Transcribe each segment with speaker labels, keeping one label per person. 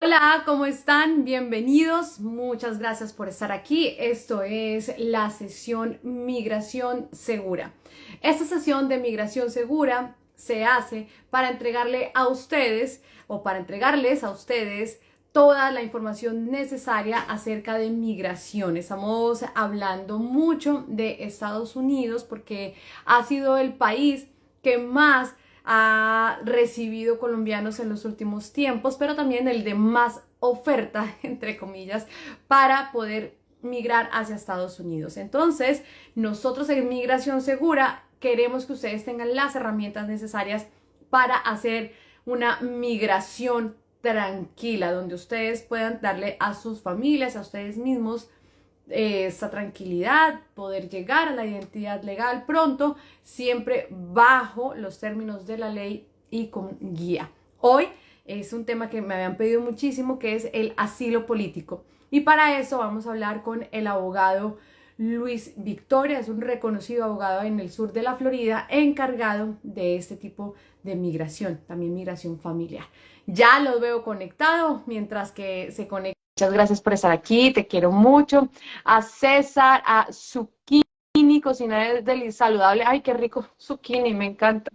Speaker 1: Hola, ¿cómo están? Bienvenidos. Muchas gracias por estar aquí. Esto es la sesión Migración Segura. Esta sesión de Migración Segura se hace para entregarle a ustedes o para entregarles a ustedes toda la información necesaria acerca de migración. Estamos hablando mucho de Estados Unidos porque ha sido el país que más ha recibido colombianos en los últimos tiempos, pero también el de más oferta, entre comillas, para poder migrar hacia Estados Unidos. Entonces, nosotros en Migración Segura queremos que ustedes tengan las herramientas necesarias para hacer una migración tranquila, donde ustedes puedan darle a sus familias, a ustedes mismos, esta tranquilidad, poder llegar a la identidad legal pronto, siempre bajo los términos de la ley y con guía. Hoy es un tema que me habían pedido muchísimo, que es el asilo político. Y para eso vamos a hablar con el abogado Luis Victoria, es un reconocido abogado en el sur de la Florida, encargado de este tipo de migración, también migración familiar. Ya lo veo conectado, mientras que se conecta. Muchas gracias por estar aquí, te quiero mucho. A César, a Zucchini, cocina saludable. Ay, qué rico zucchini, me encanta.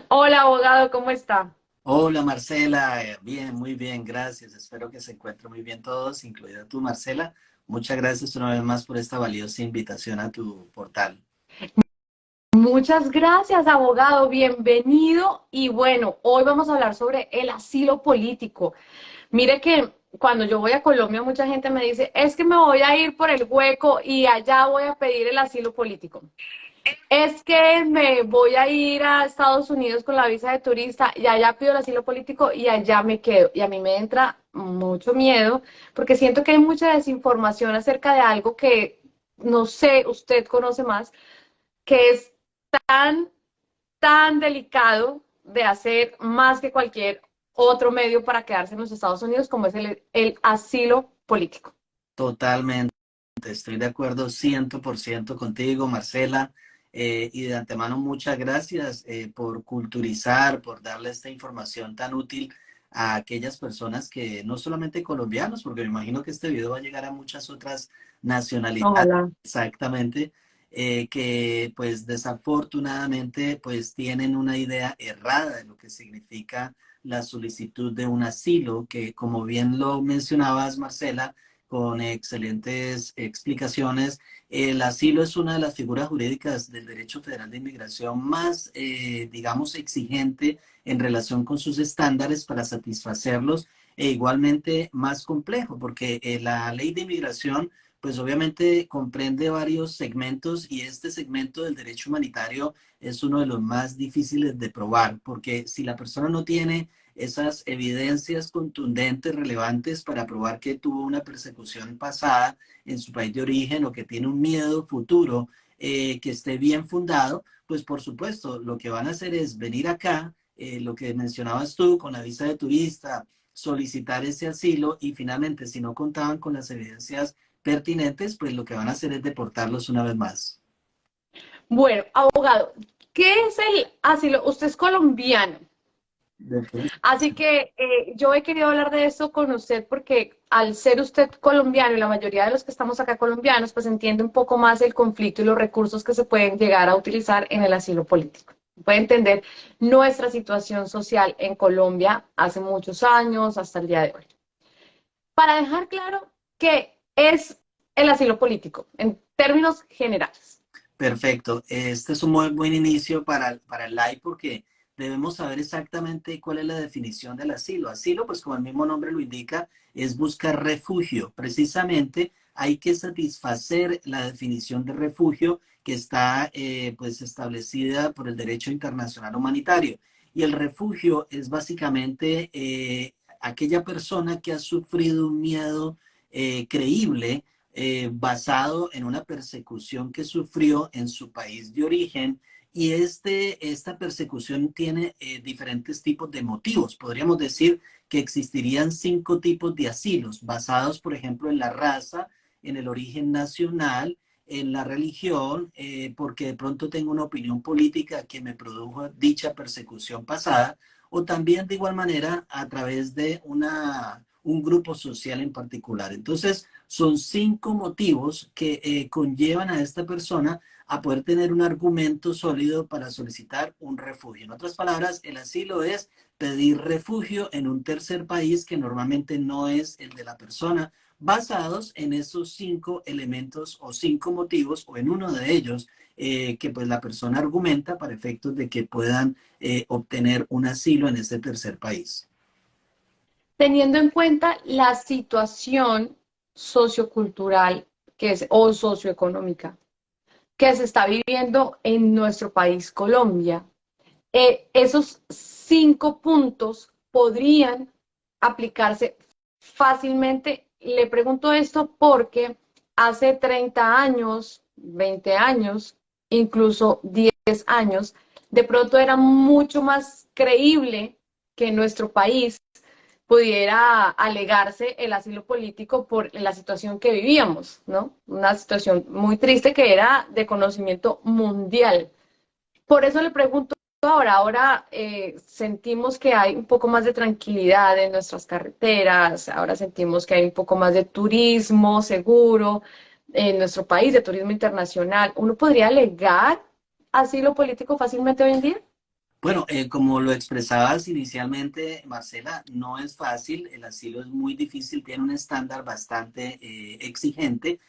Speaker 1: Hola, abogado, ¿cómo está?
Speaker 2: Hola Marcela, bien, muy bien, gracias. Espero que se encuentren muy bien todos, incluida tú Marcela. Muchas gracias una vez más por esta valiosa invitación a tu portal.
Speaker 1: Muchas gracias, abogado, bienvenido. Y bueno, hoy vamos a hablar sobre el asilo político. Mire que cuando yo voy a Colombia, mucha gente me dice, es que me voy a ir por el hueco y allá voy a pedir el asilo político. Es que me voy a ir a Estados Unidos con la visa de turista y allá pido el asilo político y allá me quedo. Y a mí me entra mucho miedo porque siento que hay mucha desinformación acerca de algo que, no sé, usted conoce más, que es tan, tan delicado de hacer más que cualquier otro medio para quedarse en los Estados Unidos, como es el asilo político.
Speaker 2: Totalmente, estoy de acuerdo 100% contigo Marcela, y de antemano muchas gracias por culturizar, por darle esta información tan útil a aquellas personas que no solamente colombianos, porque me imagino que este video va a llegar a muchas otras nacionalidades,
Speaker 1: Ojalá.
Speaker 2: exactamente, que pues desafortunadamente pues tienen una idea errada de lo que significa la solicitud de un asilo, que como bien lo mencionabas Marcela, con excelentes explicaciones. El asilo es una de las figuras jurídicas del derecho federal de inmigración más, digamos, exigente en relación con sus estándares para satisfacerlos, e igualmente más complejo, porque la ley de inmigración, pues obviamente comprende varios segmentos, y este segmento del derecho humanitario es uno de los más difíciles de probar, porque si la persona no tiene esas evidencias contundentes, relevantes para probar que tuvo una persecución pasada en su país de origen o que tiene un miedo futuro que esté bien fundado, pues por supuesto lo que van a hacer es venir acá, lo que mencionabas tú, con la visa de turista, solicitar ese asilo, y finalmente si no contaban con las evidencias pertinentes, pues lo que van a hacer es deportarlos una vez más.
Speaker 1: Bueno, abogado, ¿qué es el asilo? Usted es colombiano. Así que yo he querido hablar de esto con usted porque al ser usted colombiano y la mayoría de los que estamos acá colombianos, pues entiende un poco más el conflicto y los recursos que se pueden llegar a utilizar en el asilo político. Puede entender nuestra situación social en Colombia hace muchos años hasta el día de hoy. Para dejar claro qué es el asilo político en términos generales.
Speaker 2: Perfecto. Este es un muy buen inicio para el live, porque debemos saber exactamente cuál es la definición del asilo. Asilo, pues como el mismo nombre lo indica, es buscar refugio. Precisamente hay que satisfacer la definición de refugio que está pues establecida por el derecho internacional humanitario. Y el refugio es básicamente aquella persona que ha sufrido un miedo creíble, basado en una persecución que sufrió en su país de origen. Y esta persecución tiene diferentes tipos de motivos. Podríamos decir que existirían 5 tipos de asilos, basados, por ejemplo, en la raza, en el origen nacional, en la religión, porque de pronto tengo una opinión política que me produjo dicha persecución pasada, o también de igual manera a través de un grupo social en particular. Entonces, son 5 motivos que conllevan a esta persona a poder tener un argumento sólido para solicitar un refugio. En otras palabras, el asilo es pedir refugio en un tercer país que normalmente no es el de la persona, basados en esos 5 elementos o 5 motivos, o en uno de ellos, que pues la persona argumenta para efectos de que puedan obtener un asilo en ese tercer país.
Speaker 1: Teniendo en cuenta la situación sociocultural o socioeconómica que se está viviendo en nuestro país, Colombia, esos 5 puntos podrían aplicarse fácilmente. Le pregunto esto porque hace 30 años, 20 años, incluso 10 años, de pronto era mucho más creíble que en nuestro país pudiera alegarse el asilo político por la situación que vivíamos, ¿no? Una situación muy triste que era de conocimiento mundial. Por eso le pregunto ahora sentimos que hay un poco más de tranquilidad en nuestras carreteras, ahora sentimos que hay un poco más de turismo seguro en nuestro país, de turismo internacional. ¿Uno podría alegar asilo político fácilmente hoy en día?
Speaker 2: Bueno, como lo expresabas inicialmente, Marcela, no es fácil, el asilo es muy difícil, tiene un estándar bastante exigente,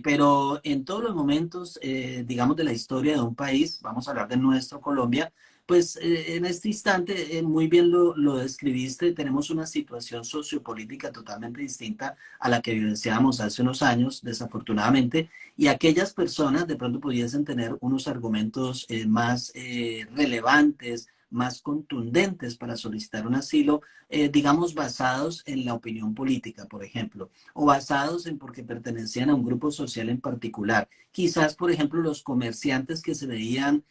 Speaker 2: pero en todos los momentos, digamos, de la historia de un país, vamos a hablar de nuestro Colombia, pues en este instante, muy bien lo describiste, tenemos una situación sociopolítica totalmente distinta a la que vivenciábamos hace unos años, desafortunadamente, y aquellas personas de pronto pudiesen tener unos argumentos más relevantes, más contundentes para solicitar un asilo, digamos, basados en la opinión política, por ejemplo, o basados en porque pertenecían a un grupo social en particular. Quizás, por ejemplo, los comerciantes que se veían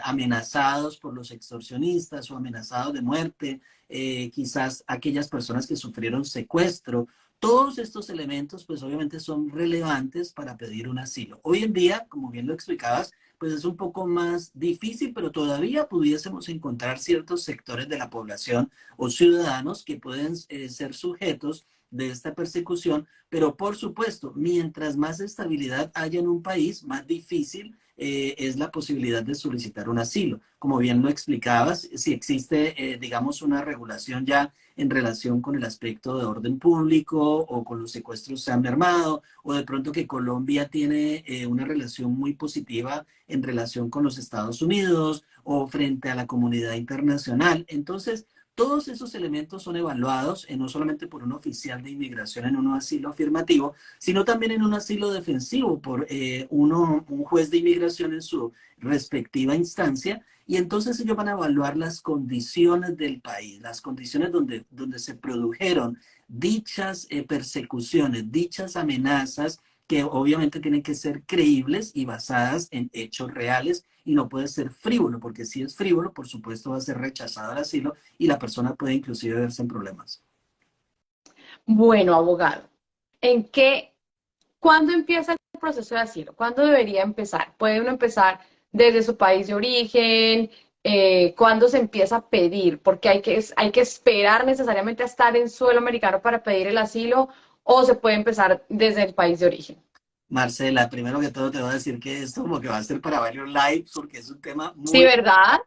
Speaker 2: amenazados por los extorsionistas o amenazados de muerte, quizás aquellas personas que sufrieron secuestro. Todos estos elementos, pues obviamente son relevantes para pedir un asilo. Hoy en día, como bien lo explicabas, pues es un poco más difícil, pero todavía pudiésemos encontrar ciertos sectores de la población o ciudadanos que pueden ser sujetos de esta persecución, pero por supuesto, mientras más estabilidad haya en un país, más difícil es la posibilidad de solicitar un asilo. Como bien lo explicabas, si existe, digamos, una regulación ya en relación con el aspecto de orden público o con los secuestros se han mermado, o de pronto que Colombia tiene una relación muy positiva en relación con los Estados Unidos o frente a la comunidad internacional. Entonces, todos esos elementos son evaluados no solamente por un oficial de inmigración en un asilo afirmativo, sino también en un asilo defensivo por un juez de inmigración en su respectiva instancia. Y entonces ellos van a evaluar las condiciones del país, las condiciones donde se produjeron dichas persecuciones, dichas amenazas, que obviamente tienen que ser creíbles y basadas en hechos reales y no puede ser frívolo, porque si es frívolo, por supuesto va a ser rechazado el asilo y la persona puede inclusive verse en problemas.
Speaker 1: Bueno, abogado, ¿en qué, cuándo empieza el proceso de asilo? ¿Cuándo debería empezar? ¿Puede uno empezar desde su país de origen? ¿Cuándo se empieza a pedir? Porque hay que esperar necesariamente a estar en suelo americano para pedir el asilo o se puede empezar desde el país de origen.
Speaker 2: Marcela, primero que todo te voy a decir que esto como que va a ser para varios lives porque es un tema
Speaker 1: Sí,
Speaker 2: muy
Speaker 1: ¿verdad?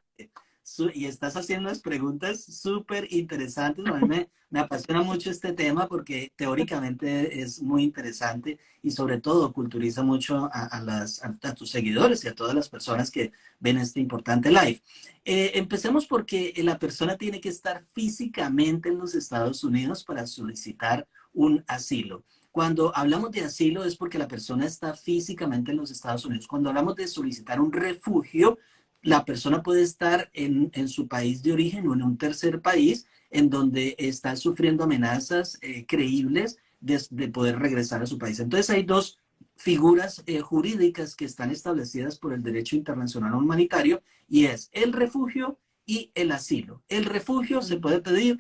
Speaker 2: y estás haciendo unas preguntas súper interesantes. A mí me apasiona mucho este tema porque teóricamente es muy interesante y sobre todo culturiza mucho a tus seguidores y a todas las personas que ven este importante live. Empecemos porque la persona tiene que estar físicamente en los Estados Unidos para solicitar un asilo. Cuando hablamos de asilo es porque la persona está físicamente en los Estados Unidos. Cuando hablamos de solicitar un refugio, la persona puede estar en su país de origen o en un tercer país en donde está sufriendo amenazas creíbles de poder regresar a su país. Entonces hay dos figuras jurídicas que están establecidas por el derecho internacional humanitario y es el refugio y el asilo. El refugio se puede pedir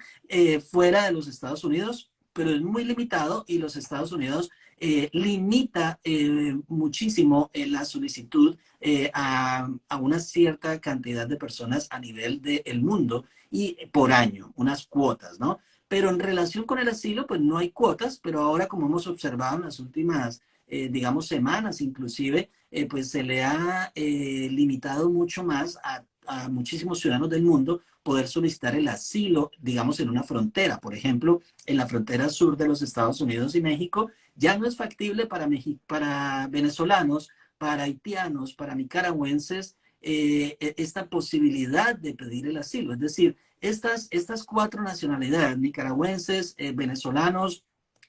Speaker 2: fuera de los Estados Unidos pero es muy limitado y los Estados Unidos limita muchísimo la solicitud a una cierta cantidad de personas a nivel del mundo y por año, unas cuotas, ¿no? Pero en relación con el asilo, pues no hay cuotas, pero ahora como hemos observado en las últimas, digamos, semanas inclusive, pues se le ha limitado mucho más a muchísimos ciudadanos del mundo poder solicitar el asilo, digamos, en una frontera. Por ejemplo, en la frontera sur de los Estados Unidos y México, ya no es factible para venezolanos, para haitianos, para nicaragüenses, esta posibilidad de pedir el asilo. Es decir, estas cuatro nacionalidades, nicaragüenses, venezolanos,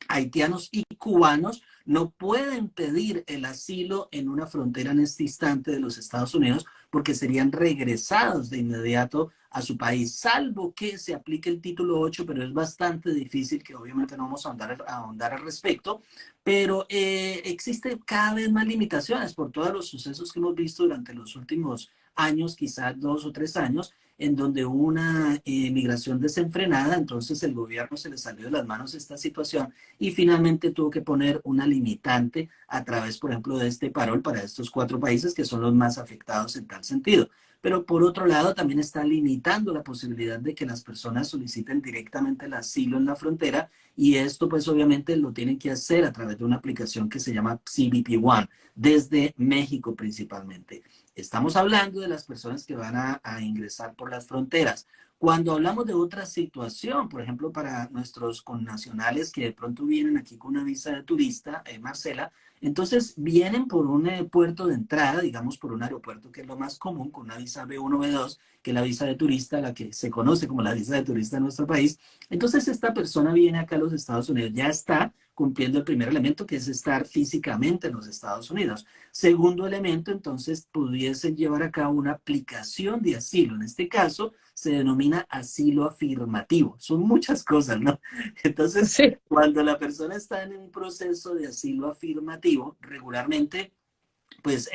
Speaker 2: haitianos y cubanos, no pueden pedir el asilo en una frontera en este instante de los Estados Unidos porque serían regresados de inmediato a su país, salvo que se aplique el título 8, pero es bastante difícil, que obviamente no vamos a ahondar al respecto, pero existen cada vez más limitaciones por todos los sucesos que hemos visto durante los últimos años, quizás 2 o 3 años, en donde hubo una migración desenfrenada, entonces el gobierno se le salió de las manos esta situación y finalmente tuvo que poner una limitante a través, por ejemplo, de este parol para estos 4 países que son los más afectados en tal sentido. Pero por otro lado, también está limitando la posibilidad de que las personas soliciten directamente el asilo en la frontera y esto pues obviamente lo tienen que hacer a través de una aplicación que se llama CBP One, desde México principalmente. Estamos hablando de las personas que van a ingresar por las fronteras. Cuando hablamos de otra situación, por ejemplo, para nuestros connacionales que de pronto vienen aquí con una visa de turista, Marcela, entonces vienen por un puerto de entrada, digamos por un aeropuerto que es lo más común, con una visa B1, B2, que es la visa de turista, la que se conoce como la visa de turista en nuestro país. Entonces esta persona viene acá a los Estados Unidos, ya está cumpliendo el primer elemento, que es estar físicamente en los Estados Unidos. Segundo elemento, entonces pudiesen llevar a cabo una aplicación de asilo. En este caso, se denomina asilo afirmativo. Son muchas cosas, ¿no? Entonces,
Speaker 1: Sí.
Speaker 2: cuando la persona está en un proceso de asilo afirmativo, regularmente pues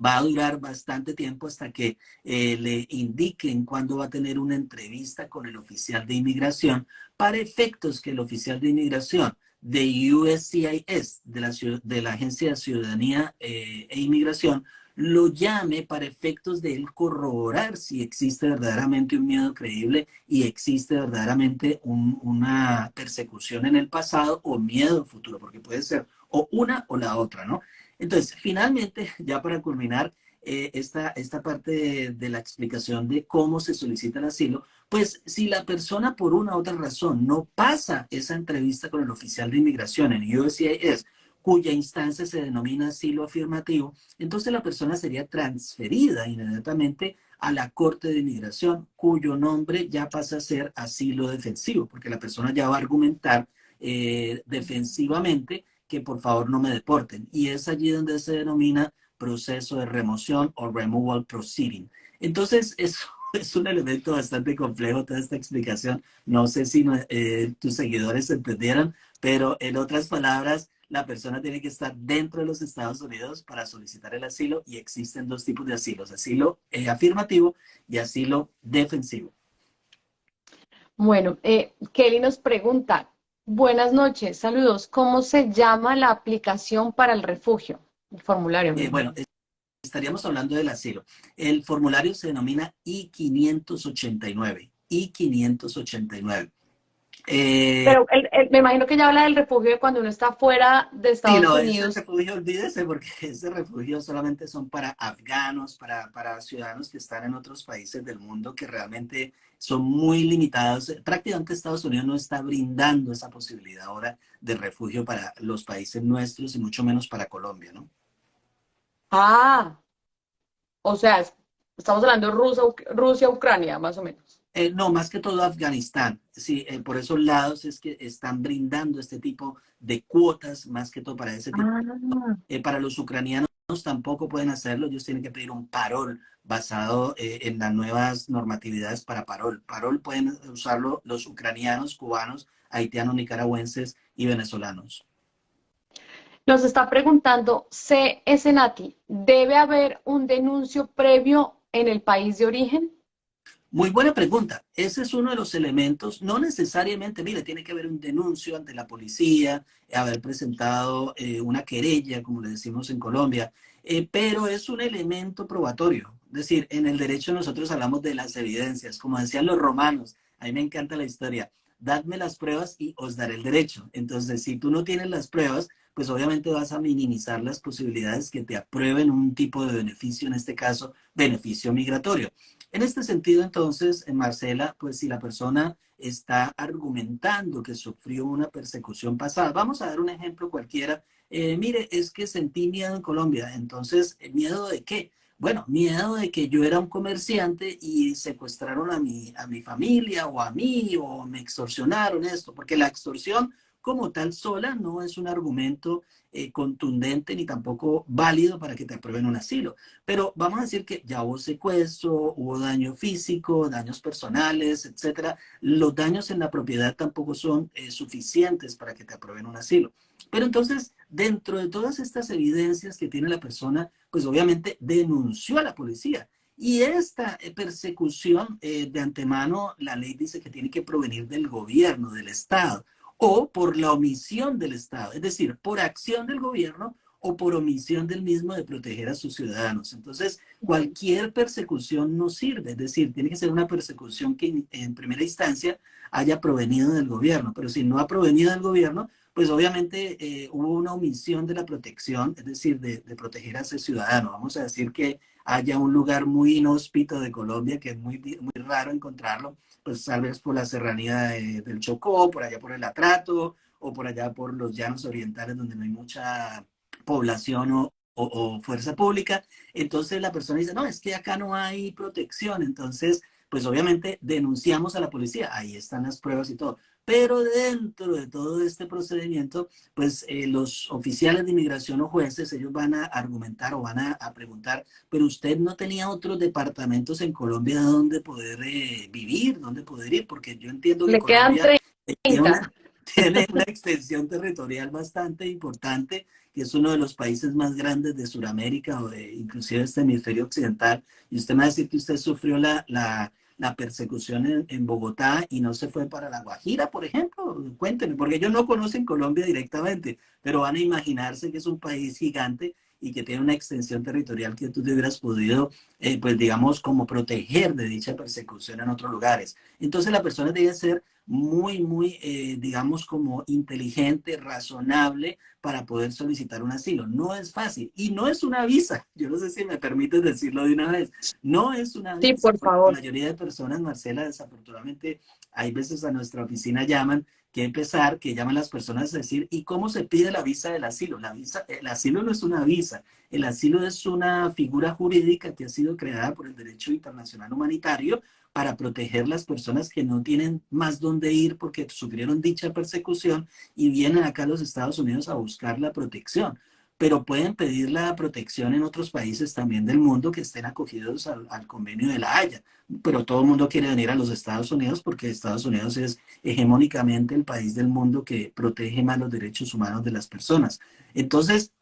Speaker 2: va a durar bastante tiempo hasta que le indiquen cuándo va a tener una entrevista con el oficial de inmigración para efectos que el oficial de inmigración de USCIS, de la Agencia de Ciudadanía e Inmigración, lo llame para efectos de él corroborar si existe verdaderamente un miedo creíble y existe verdaderamente una persecución en el pasado o miedo futuro, porque puede ser o una o la otra, ¿no? Entonces, finalmente, ya para culminar esta parte de la explicación de cómo se solicita el asilo, pues si la persona por una u otra razón no pasa esa entrevista con el oficial de inmigración en USCIS, cuya instancia se denomina asilo afirmativo, entonces la persona sería transferida inmediatamente a la Corte de Inmigración, cuyo nombre ya pasa a ser asilo defensivo, porque la persona ya va a argumentar defensivamente que por favor no me deporten. Y es allí donde se denomina proceso de remoción o removal proceeding. Entonces, eso es un elemento bastante complejo, toda esta explicación. No sé si tus seguidores entendieran, pero en otras palabras, la persona tiene que estar dentro de los Estados Unidos para solicitar el asilo y existen 2 tipos de asilos, asilo afirmativo y asilo defensivo.
Speaker 1: Bueno, Kelly nos pregunta, buenas noches, saludos, ¿cómo se llama la aplicación para el refugio? El formulario, me
Speaker 2: Bueno,
Speaker 1: imagino.
Speaker 2: estaríamos hablando del asilo. El formulario se denomina I-589. I-589. Eh,
Speaker 1: Pero me imagino que ya habla del refugio de cuando uno está fuera de
Speaker 2: sí,
Speaker 1: Estados
Speaker 2: no, ese
Speaker 1: Unidos.
Speaker 2: refugio, olvídese, porque ese refugio solamente son para afganos, para ciudadanos que están en otros países del mundo que realmente son muy limitados. Prácticamente Estados Unidos no está brindando esa posibilidad ahora de refugio para los países nuestros y mucho menos para Colombia, ¿no?
Speaker 1: Ah, o sea, estamos hablando de Rusia, Ucrania, más o menos.
Speaker 2: No, más que todo Afganistán. Sí, por esos lados es que están brindando este tipo de cuotas, más que todo para ese tipo.
Speaker 1: Ah,
Speaker 2: Para los ucranianos tampoco pueden hacerlo, ellos tienen que pedir un parol basado en las nuevas normatividades para parol. Parol pueden usarlo los ucranianos, cubanos, haitianos, nicaragüenses y venezolanos.
Speaker 1: nos está preguntando C.S. Nati, ¿debe haber un denuncio previo en el país de origen?
Speaker 2: Muy buena pregunta. Ese es uno de los elementos, no necesariamente, mire, tiene que haber un denuncio ante la policía, haber presentado una querella, como le decimos en Colombia, pero es un elemento probatorio. Es decir, en el derecho nosotros hablamos de las evidencias, como decían los romanos, a mí me encanta la historia, dadme las pruebas y os daré el derecho. Entonces, si tú no tienes las pruebas, pues obviamente vas a minimizar las posibilidades que te aprueben un tipo de beneficio, en este caso, beneficio migratorio. En este sentido, entonces, Marcela, pues si la persona está argumentando que sufrió una persecución pasada, vamos a dar un ejemplo cualquiera. Mire, es que sentí miedo en Colombia. Entonces, ¿miedo de qué? Bueno, miedo de que yo era un comerciante y secuestraron a mi familia o a mí o me extorsionaron esto, porque la extorsión como tal sola no es un argumento contundente ni tampoco válido para que te aprueben un asilo. Pero vamos a decir que ya hubo secuestro, hubo daño físico, daños personales, etcétera. Los daños en la propiedad tampoco son suficientes para que te aprueben un asilo. Pero entonces, dentro de todas estas evidencias que tiene la persona, pues obviamente denunció a la policía. Y esta persecución de antemano, la ley dice que tiene que provenir del gobierno, del Estado, o por la omisión del Estado, es decir, por acción del gobierno o por omisión del mismo de proteger a sus ciudadanos. Entonces, cualquier persecución no sirve, es decir, tiene que ser una persecución que en primera instancia haya provenido del gobierno, pero si no ha provenido del gobierno, pues obviamente hubo una omisión de la protección, es decir, de proteger a ese ciudadano. Vamos a decir que haya un lugar muy inhóspito de Colombia, que es muy raro encontrarlo, pues tal vez por la serranía del Chocó, por allá por el Atrato, o por allá por los llanos orientales donde no hay mucha población o fuerza pública. Entonces la persona dice, no, es que acá no hay protección. Entonces, pues obviamente denunciamos a la policía, ahí están las pruebas y todo. Pero dentro de todo este procedimiento, pues los oficiales de inmigración o jueces, ellos van a argumentar o van a preguntar, pero usted no tenía otros departamentos en Colombia donde poder vivir, donde poder ir, porque yo entiendo que
Speaker 1: Le quedan
Speaker 2: Colombia tiene
Speaker 1: 30.
Speaker 2: tiene una extensión territorial bastante importante, que es uno de los países más grandes de Sudamérica o de inclusive este hemisferio occidental. Y usted me va a decir que usted sufrió la persecución en Bogotá y no se fue para La Guajira, por ejemplo. Cuénteme, porque ellos no conocen Colombia directamente, pero van a imaginarse que es un país gigante y que tiene una extensión territorial que tú te hubieras podido, pues digamos, como proteger de dicha persecución en otros lugares. Entonces la persona debe ser digamos, como inteligente, razonable para poder solicitar un asilo. No es fácil y no es una visa. Yo no sé si me permites decirlo de una vez. No es una
Speaker 1: Sí,
Speaker 2: visa,
Speaker 1: por
Speaker 2: porque la
Speaker 1: favor.
Speaker 2: mayoría de personas, Marcela, desafortunadamente, hay veces a nuestra oficina llaman, que llaman las personas a decir, ¿y cómo se pide la visa del asilo? El asilo no es una visa. El asilo es una figura jurídica que ha sido creada por el derecho internacional humanitario para proteger las personas que no tienen más dónde ir porque sufrieron dicha persecución y vienen acá a los Estados Unidos a buscar la protección. Pero pueden pedir la protección en otros países también del mundo que estén acogidos al convenio de la Haya. Pero todo el mundo quiere venir a los Estados Unidos porque Estados Unidos es hegemónicamente el país del mundo que protege más los derechos humanos de las personas. Entonces,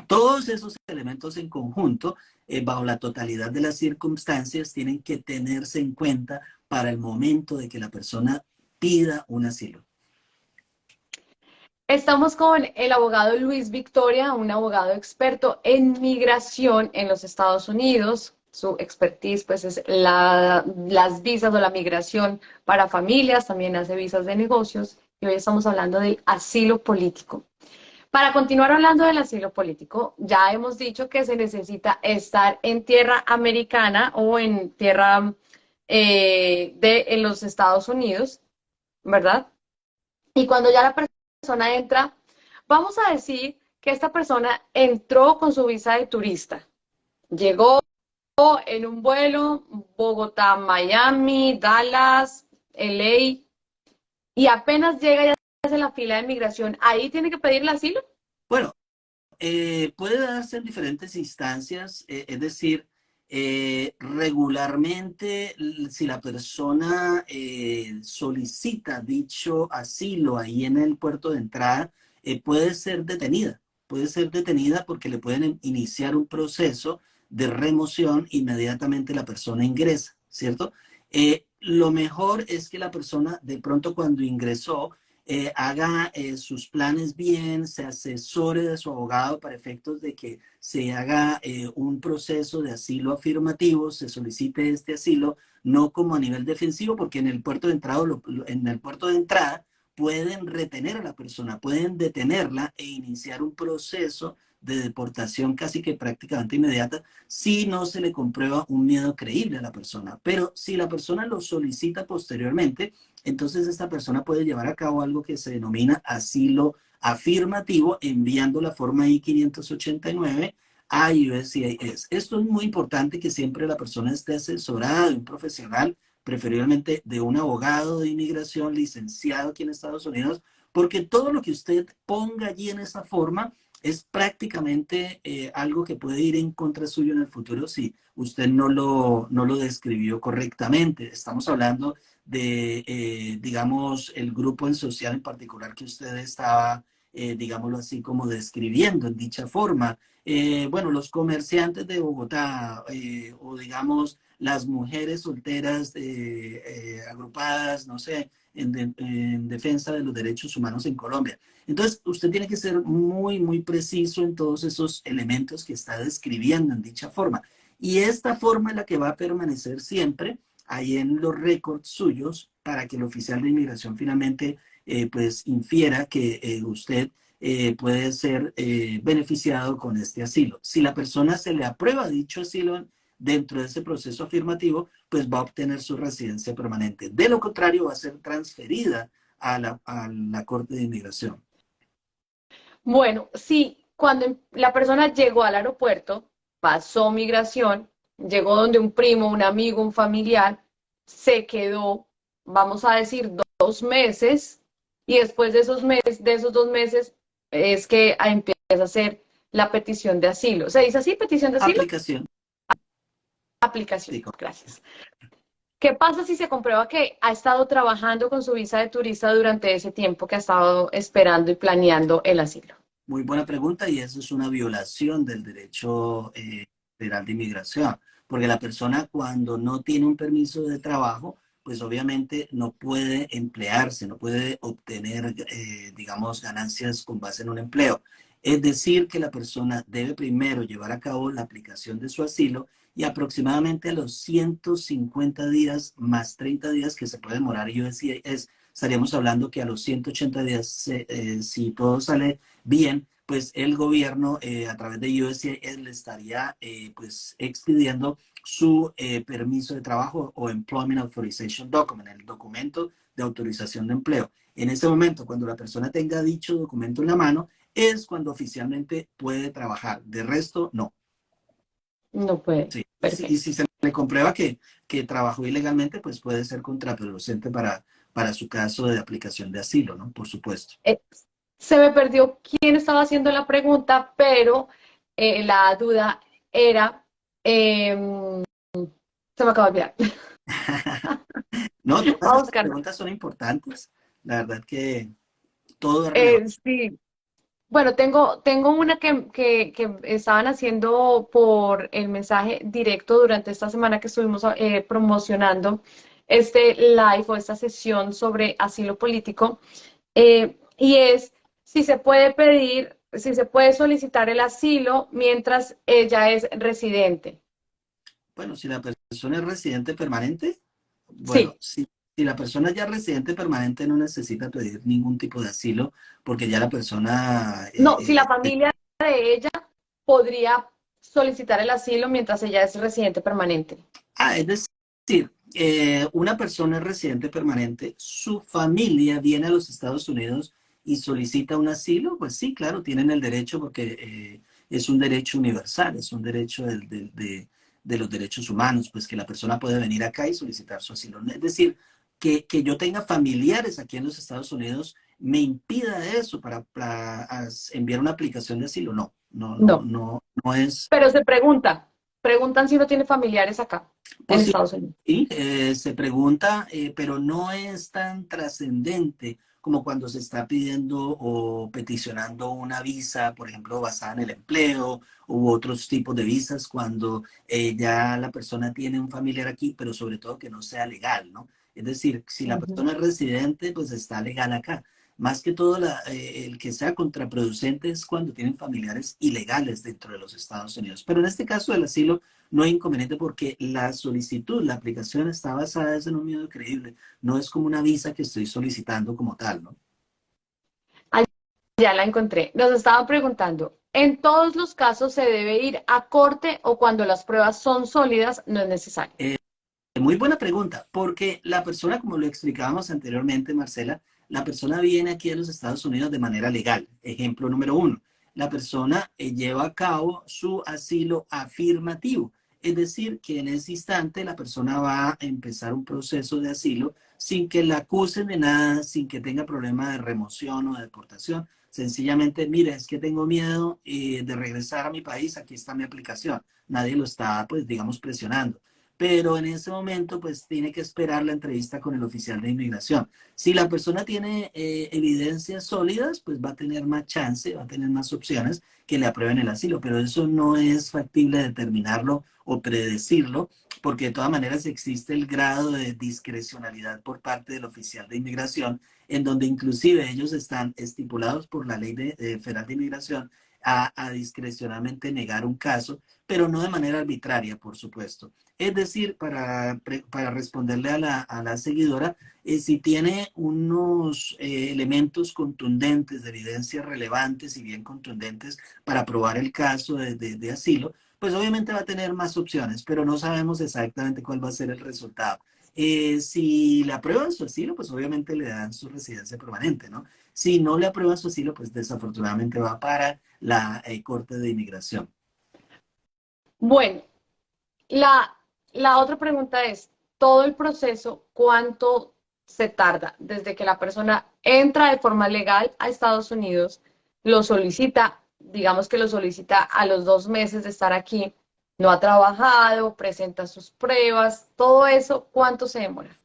Speaker 2: todos esos elementos en conjunto, bajo la totalidad de las circunstancias, tienen que tenerse en cuenta para el momento de que la persona pida un asilo.
Speaker 1: Estamos con el abogado Luis Victoria, un abogado experto en migración en los Estados Unidos. Su expertise pues es las visas o la migración para familias, también hace visas de negocios y hoy estamos hablando del asilo político. Para continuar hablando del asilo político, ya hemos dicho que se necesita estar en tierra americana o en tierra en los Estados Unidos, ¿verdad? Y cuando ya la persona entra, vamos a decir que esta persona entró con su visa de turista, llegó en un vuelo Bogotá, Miami, Dallas, LA, y apenas llega ya hace la fila de migración, ahí tiene que pedir el asilo.
Speaker 2: Bueno, puede darse en diferentes instancias, es decir, regularmente si la persona solicita dicho asilo ahí en el puerto de entrada, puede ser detenida porque le pueden iniciar un proceso de remoción, inmediatamente la persona ingresa, ¿cierto? Lo mejor es que la persona de pronto cuando ingresó haga sus planes bien, se asesore de su abogado para efectos de que se haga un proceso de asilo afirmativo, se solicite este asilo, no como a nivel defensivo, porque en el puerto de entrada, en el puerto de entrada pueden retener a la persona, pueden detenerla e iniciar un proceso de deportación casi que prácticamente inmediata si no se le comprueba un miedo creíble a la persona. Pero si la persona lo solicita posteriormente, entonces esta persona puede llevar a cabo algo que se denomina asilo afirmativo enviando la forma I-589 a USCIS. Esto es muy importante que siempre la persona esté asesorada de un profesional, preferiblemente de un abogado de inmigración licenciado aquí en Estados Unidos, porque todo lo que usted ponga allí en esa forma es prácticamente algo que puede ir en contra suyo en el futuro si usted no lo describió correctamente. Estamos hablando de, digamos, el grupo en social en particular que usted estaba, digámoslo así, como describiendo en dicha forma. Bueno, los comerciantes de Bogotá o digamos las mujeres solteras agrupadas, no sé, en defensa de los derechos humanos en Colombia. Entonces, usted tiene que ser muy, muy preciso en todos esos elementos que está describiendo en dicha forma. Y esta forma es la que va a permanecer siempre ahí en los récords suyos para que el oficial de inmigración finalmente pues infiera que usted puede ser beneficiado con este asilo. Si la persona se le aprueba dicho asilo dentro de ese proceso afirmativo, pues va a obtener su residencia permanente. De lo contrario, va a ser transferida a la Corte de Inmigración.
Speaker 1: Bueno, sí, cuando la persona llegó al aeropuerto, pasó migración, llegó donde un primo, un amigo, un familiar, se quedó, vamos a decir, 2 meses, y después de esos 2 meses, es que empieza a hacer la petición de asilo. ¿Se dice así, petición de asilo?
Speaker 2: Aplicación.
Speaker 1: Aplicación,
Speaker 2: Digo,
Speaker 1: gracias. ¿Qué pasa si se comprueba que ha estado trabajando con su visa de turista durante ese tiempo que ha estado esperando y planeando el asilo?
Speaker 2: muy buena pregunta y eso es una violación del derecho federal de inmigración, porque la persona cuando no tiene un permiso de trabajo, pues obviamente no puede emplearse, no puede obtener, digamos, ganancias con base en un empleo. Es decir, que la persona debe primero llevar a cabo la aplicación de su asilo y aproximadamente a los 150 días más 30 días que se puede demorar, yo decía, estaríamos hablando que a los 180 días, si todo sale bien, pues el gobierno a través de USCIS le estaría pues expidiendo su permiso de trabajo o Employment Authorization Document, el documento de autorización de empleo. En ese momento, cuando la persona tenga dicho documento en la mano, es cuando oficialmente puede trabajar. De resto, no.
Speaker 1: No puede.
Speaker 2: Sí. Y
Speaker 1: Perfecto.
Speaker 2: si se le comprueba que trabajó ilegalmente, pues puede ser contraproducente para su caso de aplicación de asilo, ¿no? Por supuesto.
Speaker 1: Eh, Se me perdió quién estaba haciendo la pregunta, pero la duda era, se me acaba de olvidar.
Speaker 2: No, todas
Speaker 1: Vamos a
Speaker 2: estas
Speaker 1: buscarla.
Speaker 2: preguntas son importantes. La verdad que todo es relevante.
Speaker 1: Sí, bueno, tengo una que estaban haciendo por el mensaje directo durante esta semana que estuvimos promocionando este live o esta sesión sobre asilo político, y es si se puede pedir, si se puede solicitar el asilo mientras ella es residente.
Speaker 2: Bueno, si la persona es residente permanente, bueno,
Speaker 1: Sí,
Speaker 2: si la persona ya es residente permanente no necesita pedir ningún tipo de asilo porque ya la persona
Speaker 1: no, si la familia de ella podría solicitar el asilo mientras ella es residente permanente.
Speaker 2: es decir, una persona es residente permanente, su familia viene a los Estados Unidos y solicita un asilo, pues sí, claro, tienen el derecho porque es un derecho universal, es un derecho de los derechos humanos, pues que la persona puede venir acá y solicitar su asilo. Es decir, que yo tenga familiares aquí en los Estados Unidos me impida eso para enviar una aplicación de asilo. No, no, no,
Speaker 1: No.
Speaker 2: no, no es
Speaker 1: Pero preguntan si no tiene familiares acá, en
Speaker 2: posible.
Speaker 1: Estados Unidos.
Speaker 2: Sí, se pregunta, pero no es tan trascendente como cuando se está pidiendo o peticionando una visa, por ejemplo, basada en el empleo, u otros tipos de visas, cuando ya la persona tiene un familiar aquí, pero sobre todo que no sea legal, ¿no? Es decir, si la
Speaker 1: Ujú.
Speaker 2: persona es residente, pues está legal acá. Más que todo, el que sea contraproducente es cuando tienen familiares ilegales dentro de los Estados Unidos. Pero en este caso del asilo no hay inconveniente porque la solicitud, la aplicación está basada en un medio creíble. No es como una visa que estoy solicitando como tal, ¿no?
Speaker 1: Ah, ya la encontré. Nos estaban preguntando, ¿en todos los casos se debe ir a corte o cuando las pruebas son sólidas no es necesario?
Speaker 2: Muy buena pregunta, porque la persona, como lo explicábamos anteriormente, Marcela, la persona viene aquí a los Estados Unidos de manera legal. Ejemplo número uno, la persona lleva a cabo su asilo afirmativo, es decir, que en ese instante la persona va a empezar un proceso de asilo sin que la acusen de nada, sin que tenga problema de remoción o de deportación. Sencillamente, mire, es que tengo miedo de regresar a mi país, aquí está mi aplicación. Nadie lo está, pues, digamos, presionando, pero en ese momento pues tiene que esperar la entrevista con el oficial de inmigración. Si la persona tiene evidencias sólidas, pues va a tener más chance, va a tener más opciones que le aprueben el asilo, pero eso no es factible determinarlo o predecirlo, porque de todas maneras existe el grado de discrecionalidad por parte del oficial de inmigración, en donde inclusive ellos están estipulados por la ley federal de inmigración a discrecionalmente negar un caso, pero no de manera arbitraria, por supuesto. Es decir, para responderle a la seguidora, si tiene unos elementos contundentes, de evidencia relevantes y bien contundentes para probar el caso de asilo, pues obviamente va a tener más opciones, pero no sabemos exactamente cuál va a ser el resultado. Si le aprueban su asilo, pues obviamente le dan su residencia permanente, ¿no? Si no le aprueban su asilo, pues desafortunadamente va para la Corte de Inmigración.
Speaker 1: Bueno, la, la otra pregunta es, todo el proceso, ¿cuánto se tarda desde que la persona entra de forma legal a Estados Unidos, lo solicita, digamos que lo solicita a los 2 meses de estar aquí, no ha trabajado, presenta sus pruebas, todo eso, ¿cuánto se demora?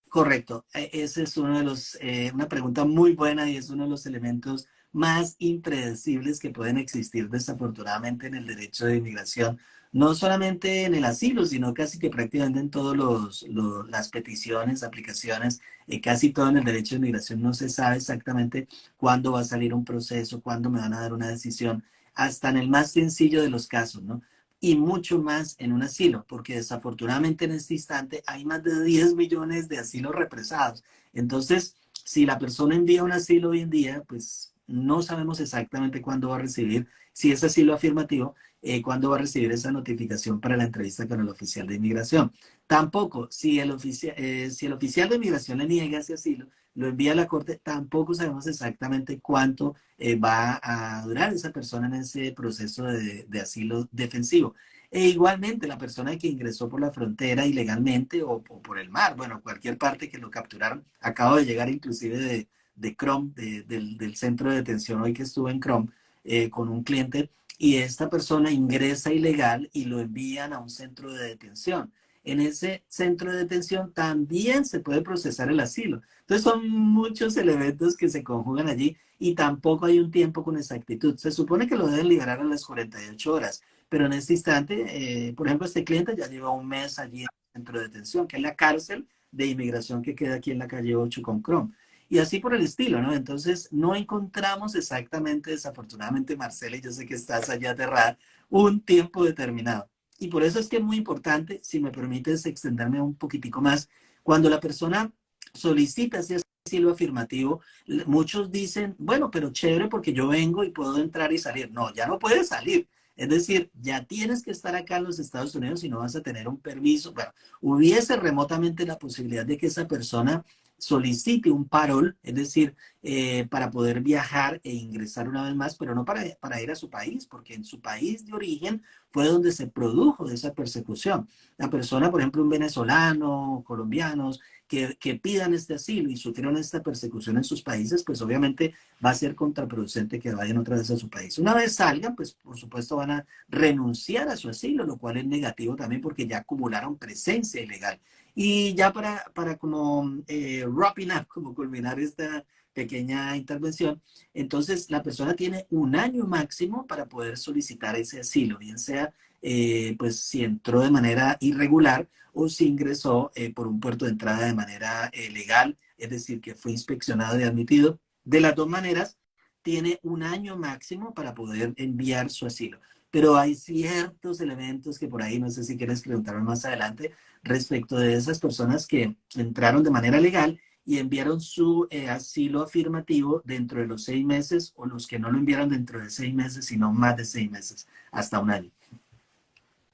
Speaker 2: Correcto. Ese es uno de una pregunta muy buena y es uno de los elementos más impredecibles que pueden existir desafortunadamente en el derecho de inmigración. No solamente en el asilo, sino casi que prácticamente en todas las peticiones, aplicaciones, casi todo en el derecho de inmigración no se sabe exactamente cuándo va a salir un proceso, cuándo me van a dar una decisión, hasta en el más sencillo de los casos, ¿no? Y mucho más en un asilo, porque desafortunadamente en este instante hay más de 10 millones de asilos represados. Entonces, si la persona envía un asilo hoy en día, pues no sabemos exactamente cuándo va a recibir, si es asilo afirmativo, cuándo va a recibir esa notificación para la entrevista con el oficial de inmigración. Tampoco, si el oficial de inmigración le niega ese asilo, lo envía a la corte, tampoco sabemos exactamente cuánto va a durar esa persona en ese proceso de asilo defensivo. E igualmente la persona que ingresó por la frontera ilegalmente o por el mar, bueno, cualquier parte que lo capturaron, acabo de llegar inclusive de Chrome, del centro de detención hoy que estuve en Chrome con un cliente, y esta persona ingresa ilegal y lo envían a un centro de detención. En ese centro de detención también se puede procesar el asilo. Entonces son muchos elementos que se conjugan allí y tampoco hay un tiempo con exactitud. Se supone que lo deben liberar a las 48 horas, pero en este instante, por ejemplo, este cliente ya lleva un mes allí en el centro de detención, que es la cárcel de inmigración que queda aquí en la calle 8 con Chrome. Y así por el estilo, ¿no? Entonces, no encontramos exactamente, desafortunadamente, Marcela, y yo sé que estás allá aterrada, un tiempo determinado. Y por eso es que es muy importante, si me permites extenderme un poquitico más, cuando la persona solicita ese asilo afirmativo, muchos dicen, bueno, pero chévere porque yo vengo y puedo entrar y salir. No, ya no puedes salir. Es decir, ya tienes que estar acá en los Estados Unidos y no vas a tener un permiso. Bueno, hubiese remotamente la posibilidad de que esa persona solicite un parol, es decir, para poder viajar e ingresar una vez más, pero no para ir a su país, porque en su país de origen fue donde se produjo esa persecución. La persona, por ejemplo, un venezolano, colombianos, que pidan este asilo y sufrieron esta persecución en sus países, pues obviamente va a ser contraproducente que vayan otra vez a su país. Una vez salgan, pues por supuesto van a renunciar a su asilo, lo cual es negativo también porque ya acumularon presencia ilegal. Y ya para como wrapping up, como culminar esta pequeña intervención, entonces la persona tiene un año máximo para poder solicitar ese asilo, bien sea pues si entró de manera irregular o si ingresó por un puerto de entrada de manera legal, es decir, que fue inspeccionado y admitido. De las dos maneras, tiene un año máximo para poder enviar su asilo. Pero hay ciertos elementos que por ahí, no sé si quieres preguntarme más adelante, respecto de esas personas que entraron de manera legal y enviaron su asilo afirmativo dentro de los 6 meses, o los que no lo enviaron dentro de 6 meses, sino más de 6 meses, hasta un año.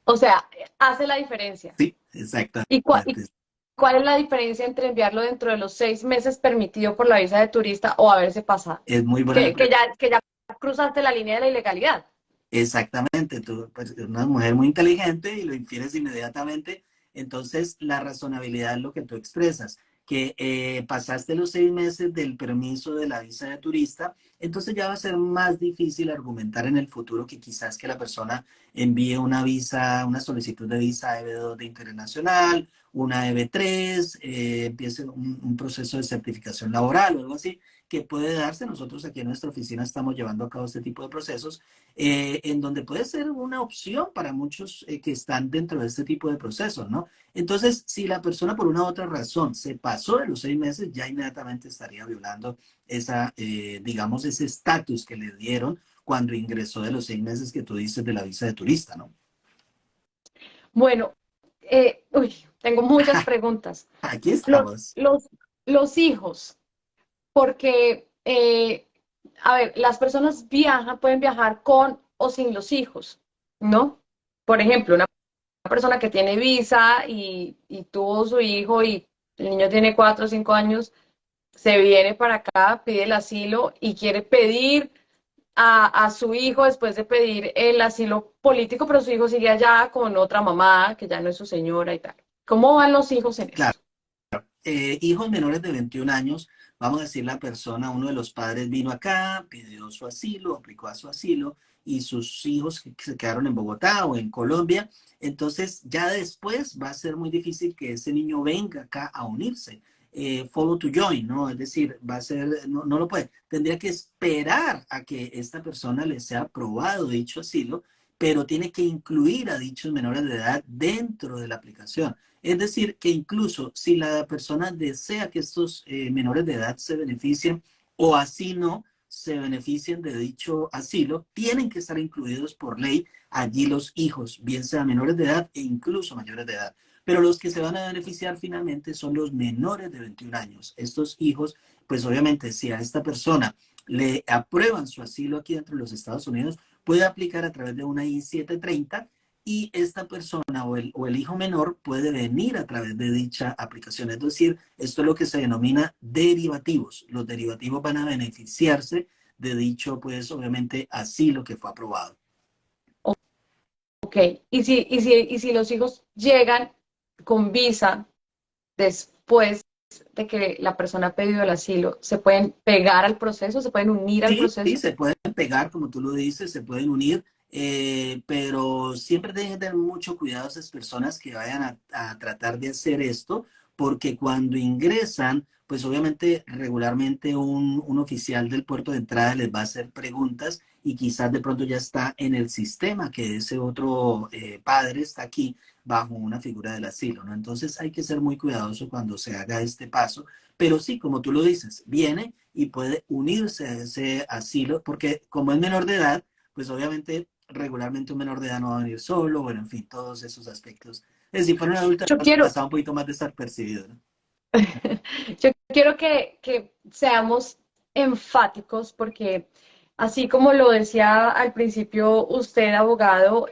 Speaker 1: O sea, hace la diferencia.
Speaker 2: Sí,
Speaker 1: Y
Speaker 2: exactamente.
Speaker 1: cuál es la diferencia entre enviarlo dentro de los 6 meses permitido por la visa de turista o haberse pasado?
Speaker 2: Es muy buena la pregunta.
Speaker 1: Que ya cruzaste la línea de la ilegalidad.
Speaker 2: Exactamente, tú pues, eres una mujer muy inteligente y lo infieres inmediatamente. Entonces, la razonabilidad es lo que tú expresas, que pasaste los 6 meses del permiso de la visa de turista, entonces ya va a ser más difícil argumentar en el futuro que quizás que la persona envíe una visa, una solicitud de visa EB2 de internacional, una EB3, empiece un proceso de certificación laboral o algo así, que puede darse. Nosotros aquí en nuestra oficina estamos llevando a cabo este tipo de procesos en donde puede ser una opción para muchos que están dentro de este tipo de procesos, ¿no? Entonces, si la persona por una u otra razón se pasó de los 6 meses, ya inmediatamente estaría violando esa, digamos, ese estatus que le dieron cuando ingresó de los 6 meses que tú dices de la visa de turista, ¿no?
Speaker 1: Bueno, tengo muchas preguntas.
Speaker 2: Aquí
Speaker 1: Los,
Speaker 2: estamos.
Speaker 1: los, los hijos, porque, a ver, las personas viajan, pueden viajar con o sin los hijos, ¿no? Por ejemplo, una persona que tiene visa y tuvo su hijo y el niño tiene 4 o 5 años, se viene para acá, pide el asilo y quiere pedir a su hijo después de pedir el asilo político, pero su hijo sigue allá con otra mamá que ya no es su señora y tal. ¿Cómo van los hijos en
Speaker 2: Claro.
Speaker 1: esto?
Speaker 2: Hijos menores de 21 años, vamos a decir, la persona, uno de los padres vino acá, pidió su asilo, aplicó a su asilo, y sus hijos que se quedaron en Bogotá o en Colombia, entonces ya después va a ser muy difícil que ese niño venga acá a unirse. Follow to join, ¿no? Es decir, va a ser, no, no lo puede. Tendría que esperar a que esta persona le sea aprobado dicho asilo, pero tiene que incluir a dichos menores de edad dentro de la aplicación. Es decir, que incluso si la persona desea que estos menores de edad se beneficien o así no se beneficien de dicho asilo, tienen que estar incluidos por ley allí los hijos, bien sean menores de edad e incluso mayores de edad. Pero los que se van a beneficiar finalmente son los menores de 21 años. Estos hijos, pues obviamente si a esta persona le aprueban su asilo aquí dentro de los Estados Unidos, puede aplicar a través de una I-730, y esta persona o el hijo menor puede venir a través de dicha aplicación. Es decir, esto es lo que se denomina derivativos. Los derivativos van a beneficiarse de dicho, pues obviamente, asilo que fue aprobado.
Speaker 1: Ok, y si los hijos llegan con visa después de que la persona ha pedido el asilo, ¿se pueden pegar al proceso? ¿Se pueden unir al
Speaker 2: Sí, sí,
Speaker 1: proceso?
Speaker 2: se pueden pegar, como tú lo dices, se pueden unir, pero siempre tienen que tener mucho cuidado esas personas que vayan a tratar de hacer esto, porque cuando ingresan, pues obviamente regularmente un oficial del puerto de entrada les va a hacer preguntas y quizás de pronto ya está en el sistema que ese otro padre está aquí bajo una figura del asilo, ¿no? Entonces hay que ser muy cuidadoso cuando se haga este paso, pero sí, como tú lo dices, viene y puede unirse a ese asilo, porque como es menor de edad, pues obviamente regularmente un menor de edad no va a venir solo, bueno, en fin, todos esos aspectos. Es decir, si fuera un adulto,
Speaker 1: Yo quiero,
Speaker 2: pasaba un poquito más desapercibido, ¿no?
Speaker 1: yo quiero que seamos enfáticos porque así como lo decía al principio usted, abogado,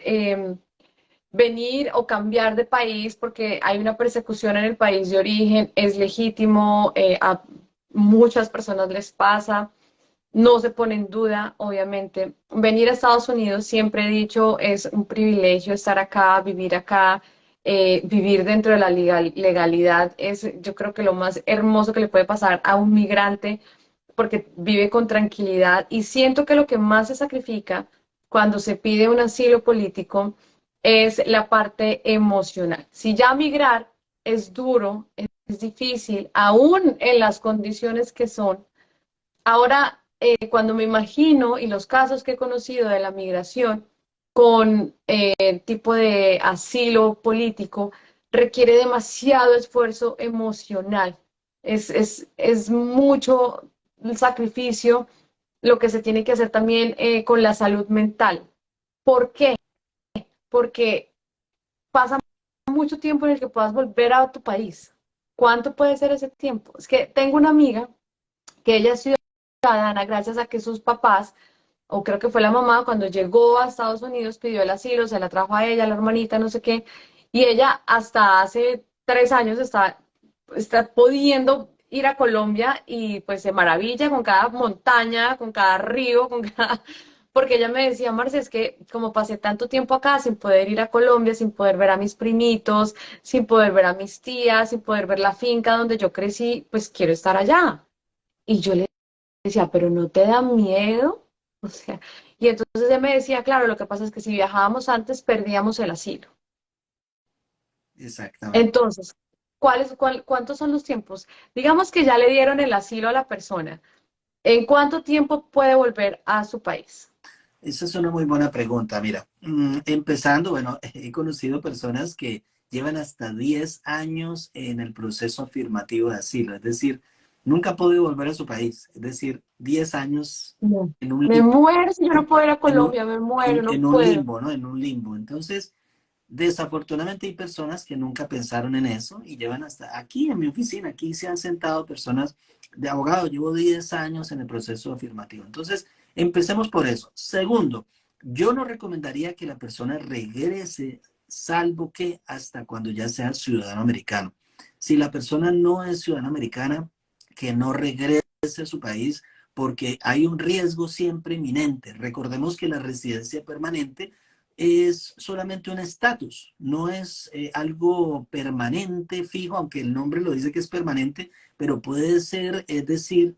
Speaker 1: venir o cambiar de país porque hay una persecución en el país de origen es legítimo, a muchas personas les pasa, no se pone en duda, obviamente. Venir a Estados Unidos, siempre he dicho, es un privilegio estar acá, vivir dentro de la legalidad es, yo creo que lo más hermoso que le puede pasar a un migrante porque vive con tranquilidad y siento que lo que más se sacrifica cuando se pide un asilo político es la parte emocional. Si ya migrar es duro, es difícil, aún en las condiciones que son. Ahora, cuando me imagino y los casos que he conocido de la migración con tipo de asilo político, requiere demasiado esfuerzo emocional. Es mucho sacrificio lo que se tiene que hacer también con la salud mental. ¿Por qué? Porque pasa mucho tiempo en el que puedas volver a tu país. ¿Cuánto puede ser ese tiempo? Es que tengo una amiga que ella es ciudadana gracias a que sus papás, o creo que fue la mamá, cuando llegó a Estados Unidos pidió el asilo, se la trajo a ella, la hermanita, no sé qué, y ella hasta hace 3 años está pudiendo ir a Colombia y pues se maravilla con cada montaña, con cada río, con cada... Porque ella me decía, Marce, es que como pasé tanto tiempo acá sin poder ir a Colombia, sin poder ver a mis primitos, sin poder ver a mis tías, sin poder ver la finca donde yo crecí, pues quiero estar allá. Y yo le decía, pero ¿no te da miedo? O sea, y entonces él me decía, claro, lo que pasa es que si viajábamos antes, perdíamos el asilo.
Speaker 2: Exactamente.
Speaker 1: Entonces, ¿cuántos son los tiempos? Digamos que ya le dieron el asilo a la persona. ¿En cuánto tiempo puede volver a su país?
Speaker 2: Esa es una muy buena pregunta. Mira, empezando, bueno, he conocido personas que llevan hasta 10 años en el proceso afirmativo de asilo, es decir, nunca han podido volver a su país, es decir, 10 años
Speaker 1: No.
Speaker 2: en un
Speaker 1: Me
Speaker 2: limbo,
Speaker 1: muero si yo no puedo ir a
Speaker 2: en un,
Speaker 1: Colombia, me muero, no
Speaker 2: en un
Speaker 1: puedo.
Speaker 2: limbo, ¿no? En un limbo. Entonces, desafortunadamente hay personas que nunca pensaron en eso y llevan hasta aquí en mi oficina, aquí se han sentado personas de abogado, llevo 10 años en el proceso afirmativo. Entonces, empecemos por eso. Segundo, yo no recomendaría que la persona regrese salvo que hasta cuando ya sea ciudadano americano. Si la persona no es ciudadana americana, que no regrese a su país porque hay un riesgo siempre inminente. Recordemos que la residencia permanente es solamente un estatus, no es algo permanente, fijo, aunque el nombre lo dice que es permanente, pero puede ser, es decir,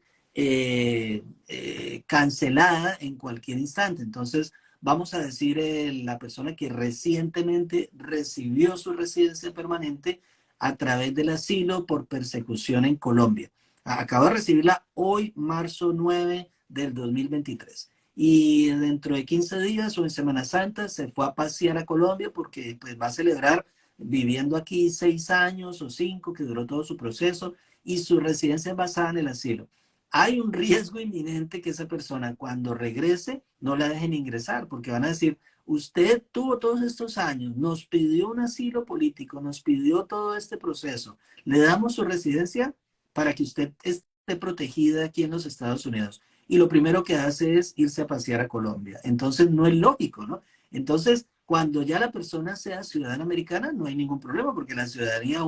Speaker 2: cancelada en cualquier instante. Entonces, vamos a decir, la persona que recientemente recibió su residencia permanente a través del asilo por persecución en Colombia. Acabo de recibirla hoy, marzo 9 del 2023 y dentro de 15 días o en Semana Santa se fue a pasear a Colombia porque pues va a celebrar viviendo aquí 6 años o 5 que duró todo su proceso y su residencia es basada en el asilo. Hay un riesgo inminente que esa persona cuando regrese no la dejen ingresar porque van a decir, usted tuvo todos estos años, nos pidió un asilo político, nos pidió todo este proceso, le damos su residencia para que usted esté protegida aquí en los Estados Unidos y lo primero que hace es irse a pasear a Colombia. Entonces no es lógico, ¿no? Entonces, cuando ya la persona sea ciudadana americana, no hay ningún problema, porque la ciudadanía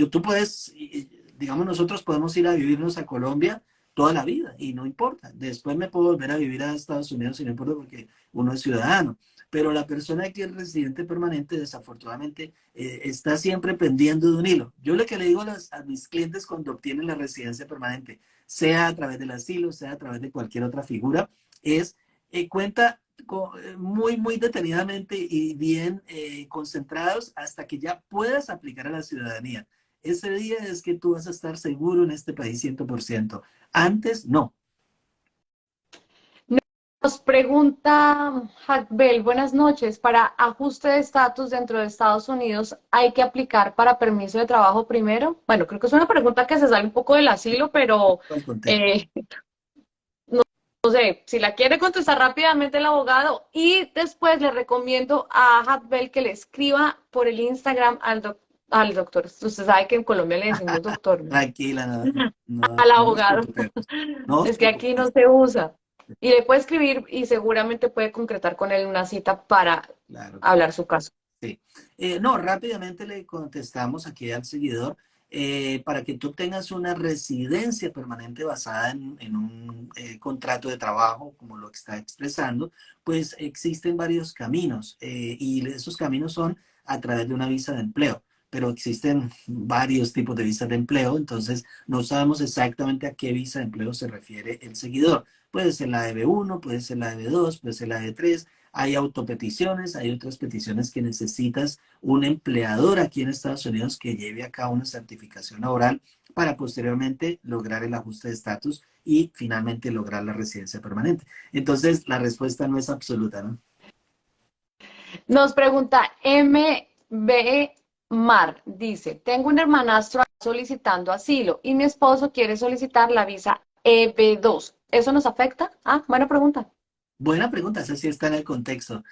Speaker 2: tú puedes, digamos, nosotros podemos ir a vivirnos a Colombia toda la vida y no importa. Después me puedo volver a vivir a Estados Unidos y no importa porque uno es ciudadano. Pero la persona que es residente permanente, desafortunadamente, está siempre pendiendo de un hilo. Yo lo que le digo a mis clientes cuando obtienen la residencia permanente, sea a través del asilo, sea a través de cualquier otra figura, es cuenta muy, muy detenidamente y bien concentrados hasta que ya puedas aplicar a la ciudadanía. Ese día es que tú vas a estar seguro en este país 100%. Antes, no.
Speaker 1: Nos pregunta Hackbell, buenas noches. Para ajuste de estatus dentro de Estados Unidos, ¿hay que aplicar para permiso de trabajo primero? Bueno, creo que es una pregunta que se sale un poco del asilo, pero
Speaker 2: El contexto.
Speaker 1: eh, no sé, si la quiere contestar rápidamente el abogado y después le recomiendo a Hackbell que le escriba por el Instagram al doctor. Usted sabe que en Colombia le decimos doctor, ¿no?
Speaker 2: Tranquila,
Speaker 1: Al
Speaker 2: no nos
Speaker 1: abogado.
Speaker 2: preocupemos. No os
Speaker 1: Es que aquí no
Speaker 2: preocupes.
Speaker 1: se usa. Y le puede escribir y seguramente puede concretar con él una cita para
Speaker 2: Claro que
Speaker 1: hablar su caso.
Speaker 2: sí. No, rápidamente le contestamos aquí al seguidor. Para que tú tengas una residencia permanente basada en un contrato de trabajo, como lo está expresando, pues existen varios caminos y esos caminos son a través de una visa de empleo, pero existen varios tipos de visas de empleo, entonces no sabemos exactamente a qué visa de empleo se refiere el seguidor. Puede ser la EB1, puede ser la EB2, puede ser la EB3. Hay autopeticiones, hay otras peticiones que necesitas un empleador aquí en Estados Unidos que lleve a cabo una certificación laboral para posteriormente lograr el ajuste de estatus y finalmente lograr la residencia permanente. Entonces, la respuesta no es absoluta, ¿no?
Speaker 1: Nos pregunta MB Mar, dice, tengo un hermanastro solicitando asilo y mi esposo quiere solicitar la visa EB2. ¿Eso nos afecta? Ah, buena pregunta.
Speaker 2: Buena pregunta, esa sí está en el contexto.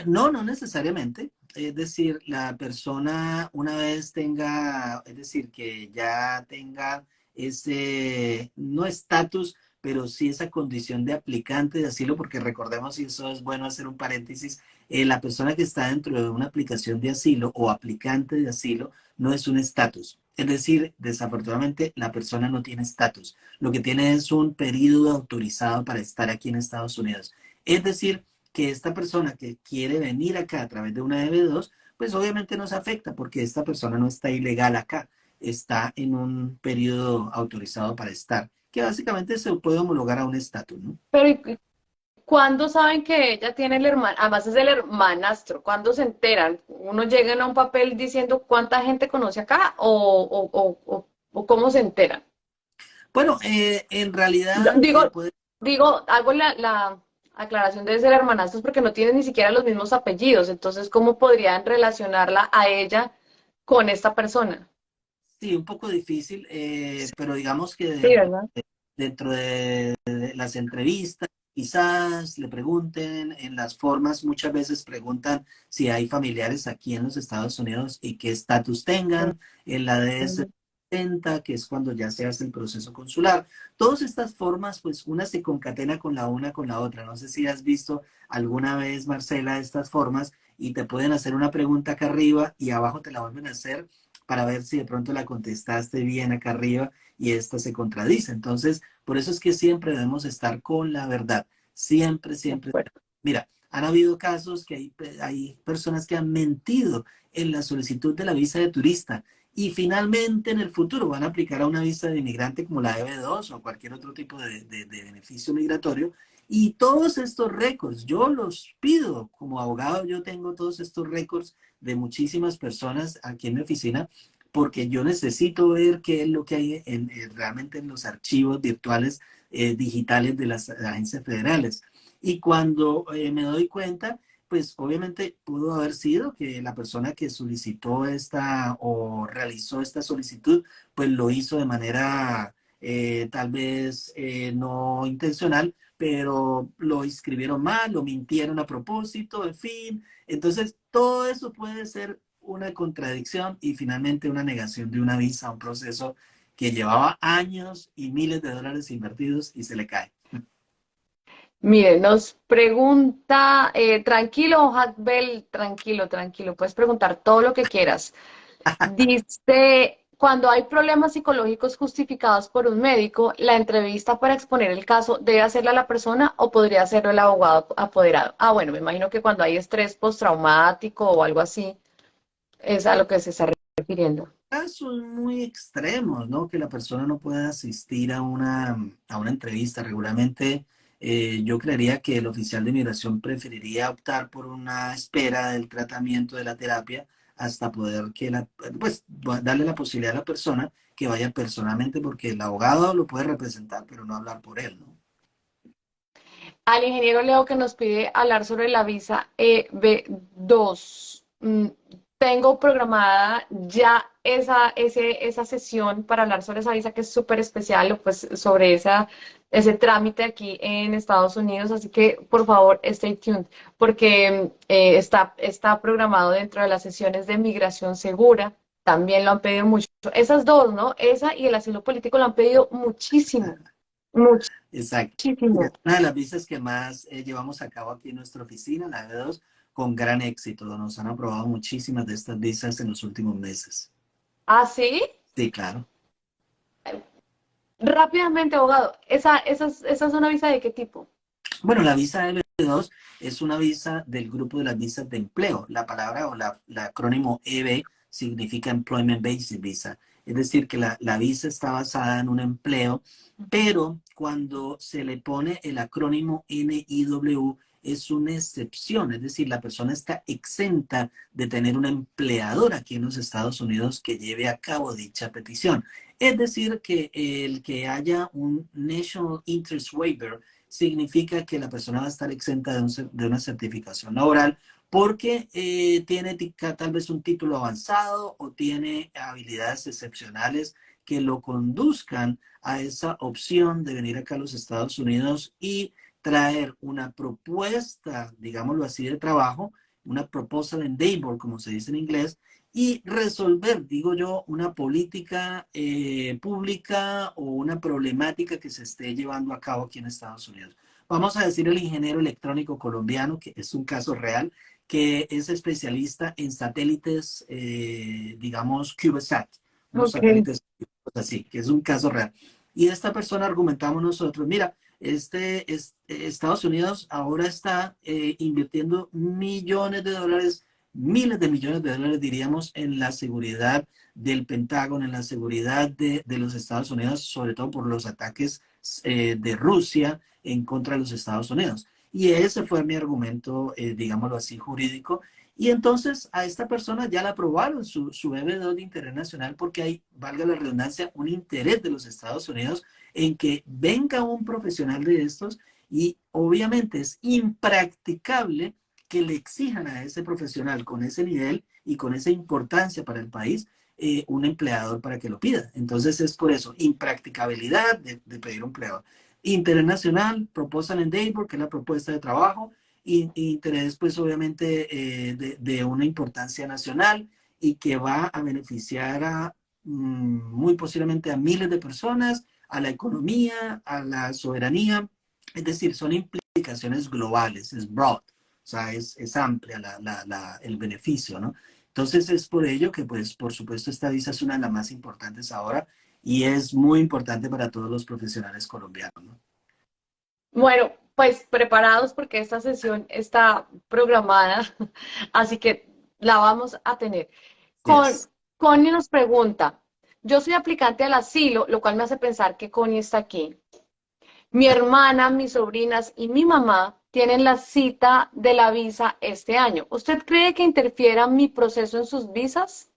Speaker 2: No, no necesariamente. Es decir, la persona una vez tenga, es decir, que ya tenga ese, no estatus, pero sí esa condición de aplicante de asilo, porque recordemos, y eso es bueno hacer un paréntesis, la persona que está dentro de una aplicación de asilo o aplicante de asilo no es un estatus. Es decir, desafortunadamente la persona no tiene estatus. Lo que tiene es un periodo autorizado para estar aquí en Estados Unidos. Es decir, que esta persona que quiere venir acá a través de una EB2, pues obviamente nos afecta porque esta persona no está ilegal acá, está en un periodo autorizado para estar, que básicamente se puede homologar a un estatus, ¿no?
Speaker 1: Pero ¿y cuándo saben que ella tiene el hermano? Además es el hermanastro. ¿Cuándo se enteran? ¿Uno llega a un papel diciendo cuánta gente conoce acá o cómo se enteran?
Speaker 2: Bueno, en realidad
Speaker 1: Digo,
Speaker 2: puede.
Speaker 1: hago la aclaración de ser hermanastros porque no tienen ni siquiera los mismos apellidos. Entonces, ¿cómo podrían relacionarla a ella con esta persona?
Speaker 2: Sí, un poco difícil, pero digamos que
Speaker 1: Sí, ¿verdad?
Speaker 2: dentro de las entrevistas, quizás le pregunten, en las formas muchas veces preguntan si hay familiares aquí en los Estados Unidos y qué estatus tengan, en la DS
Speaker 1: Ujú.
Speaker 2: 70, que es cuando ya se hace el proceso consular. Todas estas formas, pues una se concatena con la una con la otra. No sé si has visto alguna vez, Marcela, estas formas y te pueden hacer una pregunta acá arriba y abajo te la vuelven a hacer para ver si de pronto la contestaste bien acá arriba y esta se contradice. Entonces, por eso es que siempre debemos estar con la verdad. Siempre,
Speaker 1: De
Speaker 2: siempre.
Speaker 1: acuerdo.
Speaker 2: Mira, han habido casos que hay personas que han mentido en la solicitud de la visa de turista y finalmente en el futuro van a aplicar a una visa de inmigrante como la EB2 o cualquier otro tipo de beneficio migratorio. Y todos estos récords, yo los pido como abogado, yo tengo todos estos récords de muchísimas personas aquí en mi oficina porque yo necesito ver qué es lo que hay realmente en los archivos virtuales digitales de las agencias federales. Y cuando me doy cuenta, pues obviamente pudo haber sido que la persona que solicitó esta o realizó esta solicitud, pues lo hizo de manera tal vez no intencional, pero lo escribieron mal, lo mintieron a propósito, en fin. Entonces, todo eso puede ser una contradicción y finalmente una negación de una visa, un proceso que llevaba años y miles de dólares invertidos y se le cae.
Speaker 1: Mire, nos pregunta, tranquilo, Hatbel, tranquilo, tranquilo, puedes preguntar todo lo que quieras. Dice, cuando hay problemas psicológicos justificados por un médico, la entrevista para exponer el caso debe hacerla la persona o podría hacerlo el abogado apoderado. Ah, bueno, me imagino que cuando hay estrés postraumático o algo así, es a lo que se está refiriendo.
Speaker 2: Casos muy extremos, ¿no? Que la persona no pueda asistir a una entrevista. Regularmente, yo creería que el oficial de inmigración preferiría optar por una espera del tratamiento de la terapia hasta poder pues, darle la posibilidad a la persona que vaya personalmente, porque el abogado lo puede representar, pero no hablar por él, ¿no?
Speaker 1: Al ingeniero Leo que nos pide hablar sobre la visa EB2. Tengo programada ya esa sesión para hablar sobre esa visa que es súper especial, pues sobre ese trámite aquí en Estados Unidos, así que por favor stay tuned, porque está programado dentro de las sesiones de migración segura, también lo han pedido mucho. Esas dos, ¿no? Esa y el asilo político lo han pedido muchísimo,
Speaker 2: Exacto. Y es
Speaker 1: muchísimo.
Speaker 2: una de las visas que más llevamos a cabo aquí en nuestra oficina, la B2, con gran éxito. Nos han aprobado muchísimas de estas visas en los últimos meses.
Speaker 1: ¿Ah, sí?
Speaker 2: Sí, claro.
Speaker 1: Rápidamente, abogado, ¿esa es una visa de qué tipo?
Speaker 2: Bueno, la visa L2 es una visa del grupo de las visas de empleo. La palabra o el acrónimo EB significa Employment Based Visa. Es decir, que la visa está basada en un empleo, pero cuando se le pone el acrónimo NIW, es una excepción, es decir, la persona está exenta de tener un empleador aquí en los Estados Unidos que lleve a cabo dicha petición. Es decir, que el que haya un National Interest Waiver significa que la persona va a estar exenta de una certificación laboral porque tiene tal vez un título avanzado o tiene habilidades excepcionales que lo conduzcan a esa opción de venir acá a los Estados Unidos y traer una propuesta, digámoslo así, de trabajo, una proposal endeavor, como se dice en inglés, y resolver, digo yo, una política pública o una problemática que se esté llevando a cabo aquí en Estados Unidos. Vamos a decir el ingeniero electrónico colombiano, que es un caso real, que es especialista en satélites, digamos, CubeSat, unos
Speaker 1: Ok.
Speaker 2: satélites así, que es un caso real. Y esta persona argumentamos nosotros, mira, Estados Unidos ahora está invirtiendo millones de dólares, miles de millones de dólares, diríamos, en la seguridad del Pentágono, en la seguridad de los Estados Unidos, sobre todo por los ataques de Rusia en contra de los Estados Unidos. Y ese fue mi argumento, digámoslo así, jurídico. Y entonces a esta persona ya la aprobaron su BB2 de interés nacional porque hay, valga la redundancia, un interés de los Estados Unidos en que venga un profesional de estos y obviamente es impracticable que le exijan a ese profesional con ese nivel y con esa importancia para el país un empleador para que lo pida. Entonces es por eso, impracticabilidad de pedir un empleador. Interés nacional, proposal endeavor, que es la propuesta de trabajo, y interés pues obviamente de una importancia nacional y que va a beneficiar a muy posiblemente a miles de personas, a la economía, a la soberanía, es decir, son implicaciones globales, es broad, o sea, es amplia el beneficio, ¿no? Entonces es por ello que, pues, por supuesto, esta visa es una de las más importantes ahora y es muy importante para todos los profesionales colombianos, ¿no?
Speaker 1: Bueno, pues preparados porque esta sesión está programada, así que la vamos a tener. Con,
Speaker 2: Yes.
Speaker 1: Connie nos pregunta, yo soy aplicante al asilo, lo cual me hace pensar que Connie está aquí. Mi hermana, mis sobrinas y mi mamá tienen la cita de la visa este año. ¿Usted cree que interfiera mi proceso en sus visas?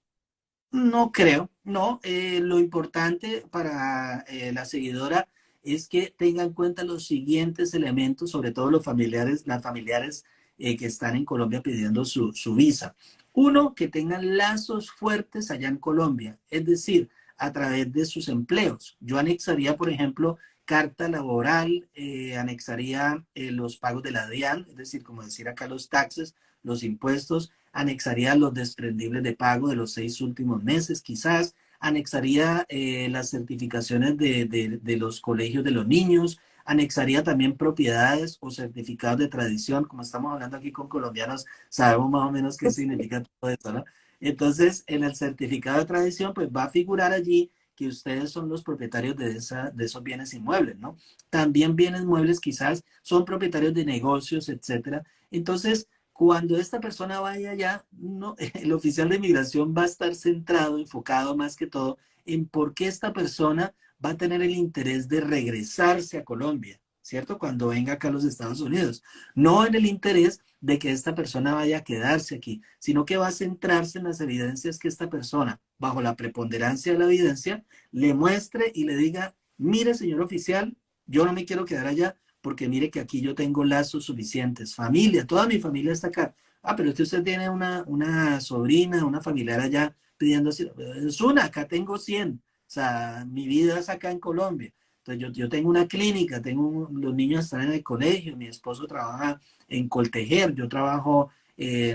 Speaker 2: No creo, no. Lo importante para la seguidora es que tenga en cuenta los siguientes elementos, sobre todo los familiares, las familiares que están en Colombia pidiendo su visa. Uno, que tengan lazos fuertes allá en Colombia, es decir, a través de sus empleos. Yo anexaría, por ejemplo, carta laboral, anexaría los pagos de la DIAN, es decir, como decir acá los taxes, los impuestos, anexaría los desprendibles de pago de los 6 últimos meses, quizás, anexaría las certificaciones de los colegios de los niños, anexaría también propiedades o certificados de tradición, como estamos hablando aquí con colombianos, sabemos más o menos qué significa todo eso, ¿no? Entonces, en el certificado de tradición, pues va a figurar allí que ustedes son los propietarios de esos bienes inmuebles, ¿no? También bienes muebles quizás son propietarios de negocios, etcétera. Entonces, cuando esta persona vaya allá, no, el oficial de migración va a estar centrado, enfocado más que todo en por qué esta persona va a tener el interés de regresarse a Colombia, ¿cierto? Cuando venga acá a los Estados Unidos. No en el interés de que esta persona vaya a quedarse aquí, sino que va a centrarse en las evidencias que esta persona, bajo la preponderancia de la evidencia, le muestre y le diga, mire, señor oficial, yo no me quiero quedar allá, porque mire que aquí yo tengo lazos suficientes, familia, toda mi familia está acá. Ah, pero es que usted tiene una sobrina, una familiar allá pidiendo asilo. Es una, acá tengo 100. O sea, mi vida es acá en Colombia. Entonces yo tengo una clínica, los niños están en el colegio, mi esposo trabaja en Coltejer, yo trabajo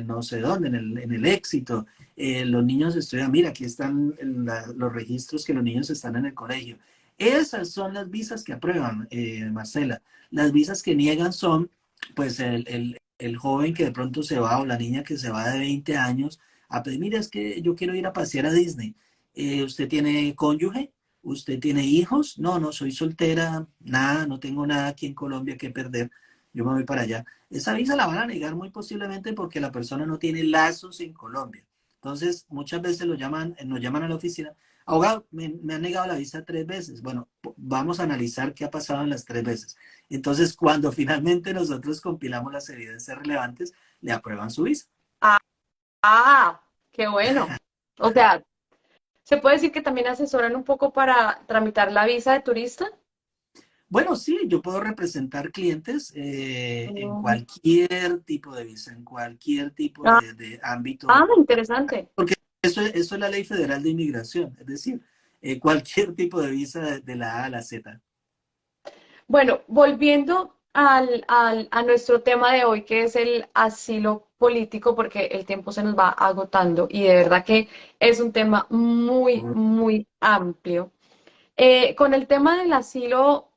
Speaker 2: no sé dónde, en el Éxito. Los niños estudian, mira, aquí están los registros que los niños están en el colegio. Esas son las visas que aprueban, Marcela. Las visas que niegan son, pues, el joven que de pronto se va o la niña que se va de 20 años a pedir, mira, es que yo quiero ir a pasear a Disney. ¿Usted tiene cónyuge? ¿Usted tiene hijos? No, no, soy soltera, nada, no tengo nada aquí en Colombia que perder. Yo me voy para allá. Esa visa la van a negar muy posiblemente porque la persona no tiene lazos en Colombia. Entonces, muchas veces nos llaman a la oficina. Abogado, me han negado la visa 3 veces. Bueno, vamos a analizar qué ha pasado en las 3 veces. Entonces, cuando finalmente nosotros compilamos las evidencias relevantes, le aprueban su visa.
Speaker 1: Ah, ah, qué bueno. O sea, ¿se puede decir que también asesoran un poco para tramitar la visa de turista?
Speaker 2: Bueno, sí, yo puedo representar clientes en
Speaker 1: Mm.
Speaker 2: cualquier tipo de visa, en cualquier tipo
Speaker 1: Ah,
Speaker 2: de ámbito,
Speaker 1: ah, interesante.
Speaker 2: porque eso es la ley federal de inmigración, es decir, cualquier tipo de visa de la A a la Z.
Speaker 1: Bueno, volviendo a nuestro tema de hoy, que es el asilo político, porque el tiempo se nos va agotando y de verdad que es un tema muy, muy amplio. Con el tema del asilo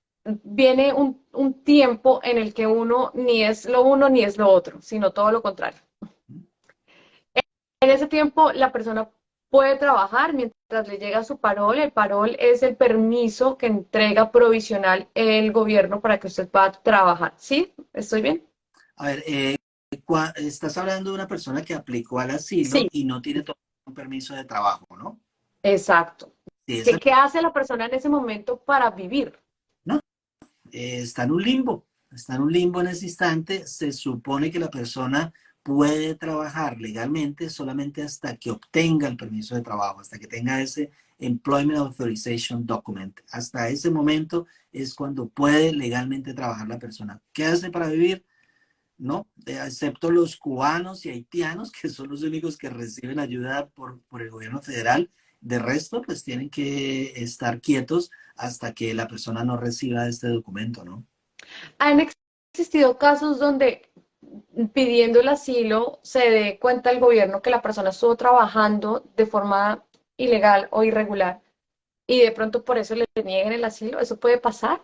Speaker 1: viene un tiempo en el que uno ni es lo otro, sino todo lo contrario. En ese tiempo, la persona puede trabajar mientras le llega su parol. El parol es el permiso que entrega provisional el gobierno para que usted pueda trabajar. ¿Sí? ¿Estoy bien?
Speaker 2: A ver, estás hablando de una persona que aplicó al asilo
Speaker 1: Sí,
Speaker 2: y no tiene todo un permiso de trabajo, ¿no?
Speaker 1: exacto.
Speaker 2: Sí,
Speaker 1: ¿Qué hace la persona en ese momento para vivir?
Speaker 2: ¿no? Está en un limbo, está en un limbo en ese instante. Se supone que la persona puede trabajar legalmente solamente hasta que obtenga el permiso de trabajo, hasta que tenga ese Employment Authorization Document. Hasta ese momento es cuando puede legalmente trabajar la persona. ¿Qué hace para vivir? No, excepto los cubanos y haitianos, que son los únicos que reciben ayuda por el gobierno federal. De resto, pues tienen que estar quietos hasta que la persona no reciba este documento, ¿no?
Speaker 1: ¿Han existido casos donde pidiendo el asilo se dé cuenta el gobierno que la persona estuvo trabajando de forma ilegal o irregular y de pronto por eso le nieguen el asilo? ¿Eso puede pasar?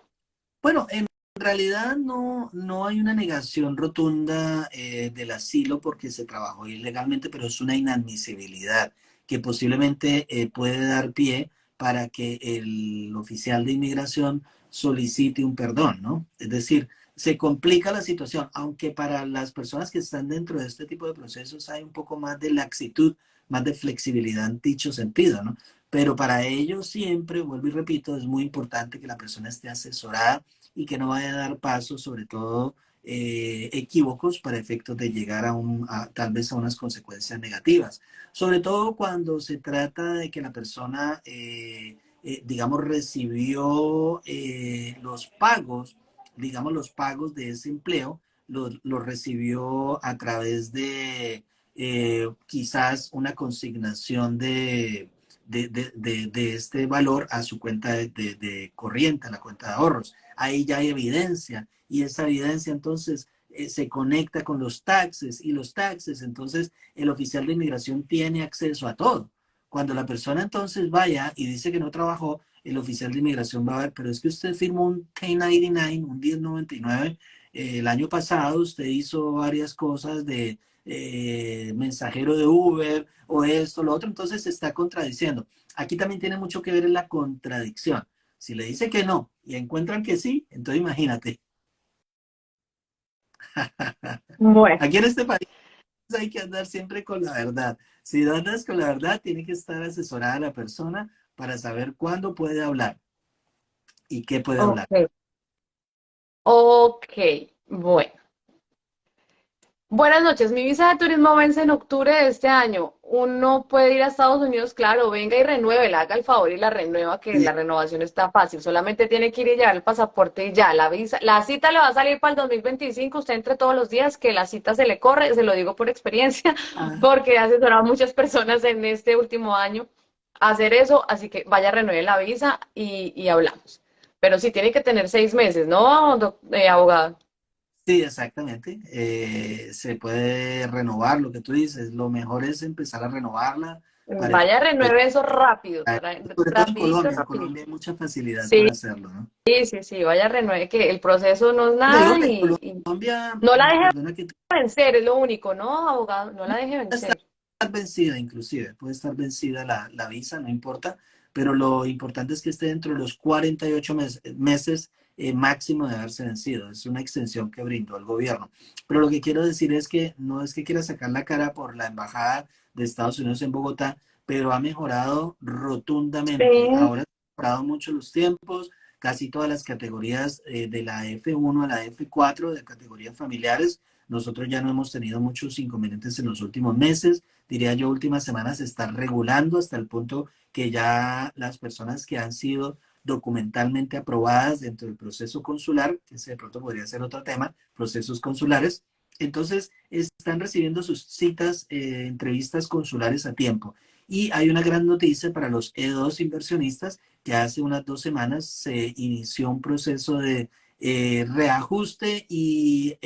Speaker 2: Bueno, en realidad no hay una negación rotunda del asilo porque se trabajó ilegalmente, pero es una inadmisibilidad que posiblemente puede dar pie para que el oficial de inmigración solicite un perdón, ¿no? Es decir, se complica la situación, aunque para las personas que están dentro de este tipo de procesos hay un poco más de laxitud, más de flexibilidad en dicho sentido, ¿no? Pero para ellos siempre, vuelvo y repito, es muy importante que la persona esté asesorada y que no vaya a dar pasos, sobre todo equívocos, para efectos de llegar tal vez a unas consecuencias negativas. Sobre todo cuando se trata de que la persona, digamos, recibió los pagos de ese empleo, los recibió a través de quizás una consignación de este valor a su cuenta de corriente, a la cuenta de ahorros. Ahí ya hay evidencia y esa evidencia entonces se conecta con los taxes y los taxes, entonces el oficial de inmigración tiene acceso a todo. Cuando la persona entonces vaya y dice que no trabajó, el oficial de inmigración va a ver, pero es que usted firmó un 1099, un 1099, el año pasado usted hizo varias cosas de mensajero de Uber o esto, lo otro, entonces se está contradiciendo. Aquí también tiene mucho que ver en la contradicción. Si le dice que no y encuentran que sí, entonces imagínate.
Speaker 1: Bueno,
Speaker 2: Aquí en este país hay que andar siempre con la verdad. Si no andas con la verdad, tiene que estar asesorada la persona para saber cuándo puede hablar y qué puede hablar.
Speaker 1: ok, ok, bueno. Buenas noches, mi visa de turismo vence en octubre de este año. Uno puede ir a Estados Unidos, claro, venga y renueve, haga el favor y la renueva, que
Speaker 2: Sí,
Speaker 1: la renovación está fácil. Solamente tiene que ir y llevar el pasaporte y ya, la visa, la cita le va a salir para el 2025. Usted entre todos los días que la cita se le corre, se lo digo por experiencia,
Speaker 2: ah,
Speaker 1: porque he asesorado a muchas personas en este último año a hacer eso, así que vaya, renueve la visa y hablamos. Pero sí tiene que tener 6 meses, ¿no, abogado?
Speaker 2: sí, exactamente. Se puede renovar lo que tú dices. Lo mejor es empezar a renovarla para
Speaker 1: Vaya, renueve eso rápido,
Speaker 2: sobre todo en
Speaker 1: rapidito,
Speaker 2: Colombia. En
Speaker 1: rapidito.
Speaker 2: Colombia hay mucha facilidad
Speaker 1: Sí,
Speaker 2: para hacerlo, ¿no?
Speaker 1: sí, sí, sí, vaya, renueve, que el proceso no es
Speaker 2: Lo digo
Speaker 1: nada
Speaker 2: que en
Speaker 1: y
Speaker 2: Colombia,
Speaker 1: no la deje
Speaker 2: perdona que
Speaker 1: vencer, es lo único, ¿no, abogado? No la deje
Speaker 2: puede estar
Speaker 1: vencer.
Speaker 2: vencida, inclusive, puede estar vencida la visa, no importa, pero lo importante es que esté dentro de los 48 meses máximo de haberse vencido. Es una extensión que brindó el gobierno. Pero lo que quiero decir es que no es que quiera sacar la cara por la embajada de Estados Unidos en Bogotá, pero ha mejorado rotundamente.
Speaker 1: Sí.
Speaker 2: Ahora han mejorado mucho los tiempos, casi todas las categorías de la F1 a la F4, de categorías familiares. Nosotros ya no hemos tenido muchos inconvenientes en los últimos meses. Diría yo, últimas semanas se está regulando hasta el punto que ya las personas que han sido documentalmente aprobadas dentro del proceso consular, que ese de pronto podría ser otro tema, procesos consulares, entonces están recibiendo sus citas, entrevistas consulares a tiempo. Y hay una gran noticia para los E2 inversionistas, que hace unas 2 semanas se inició un proceso de reajuste y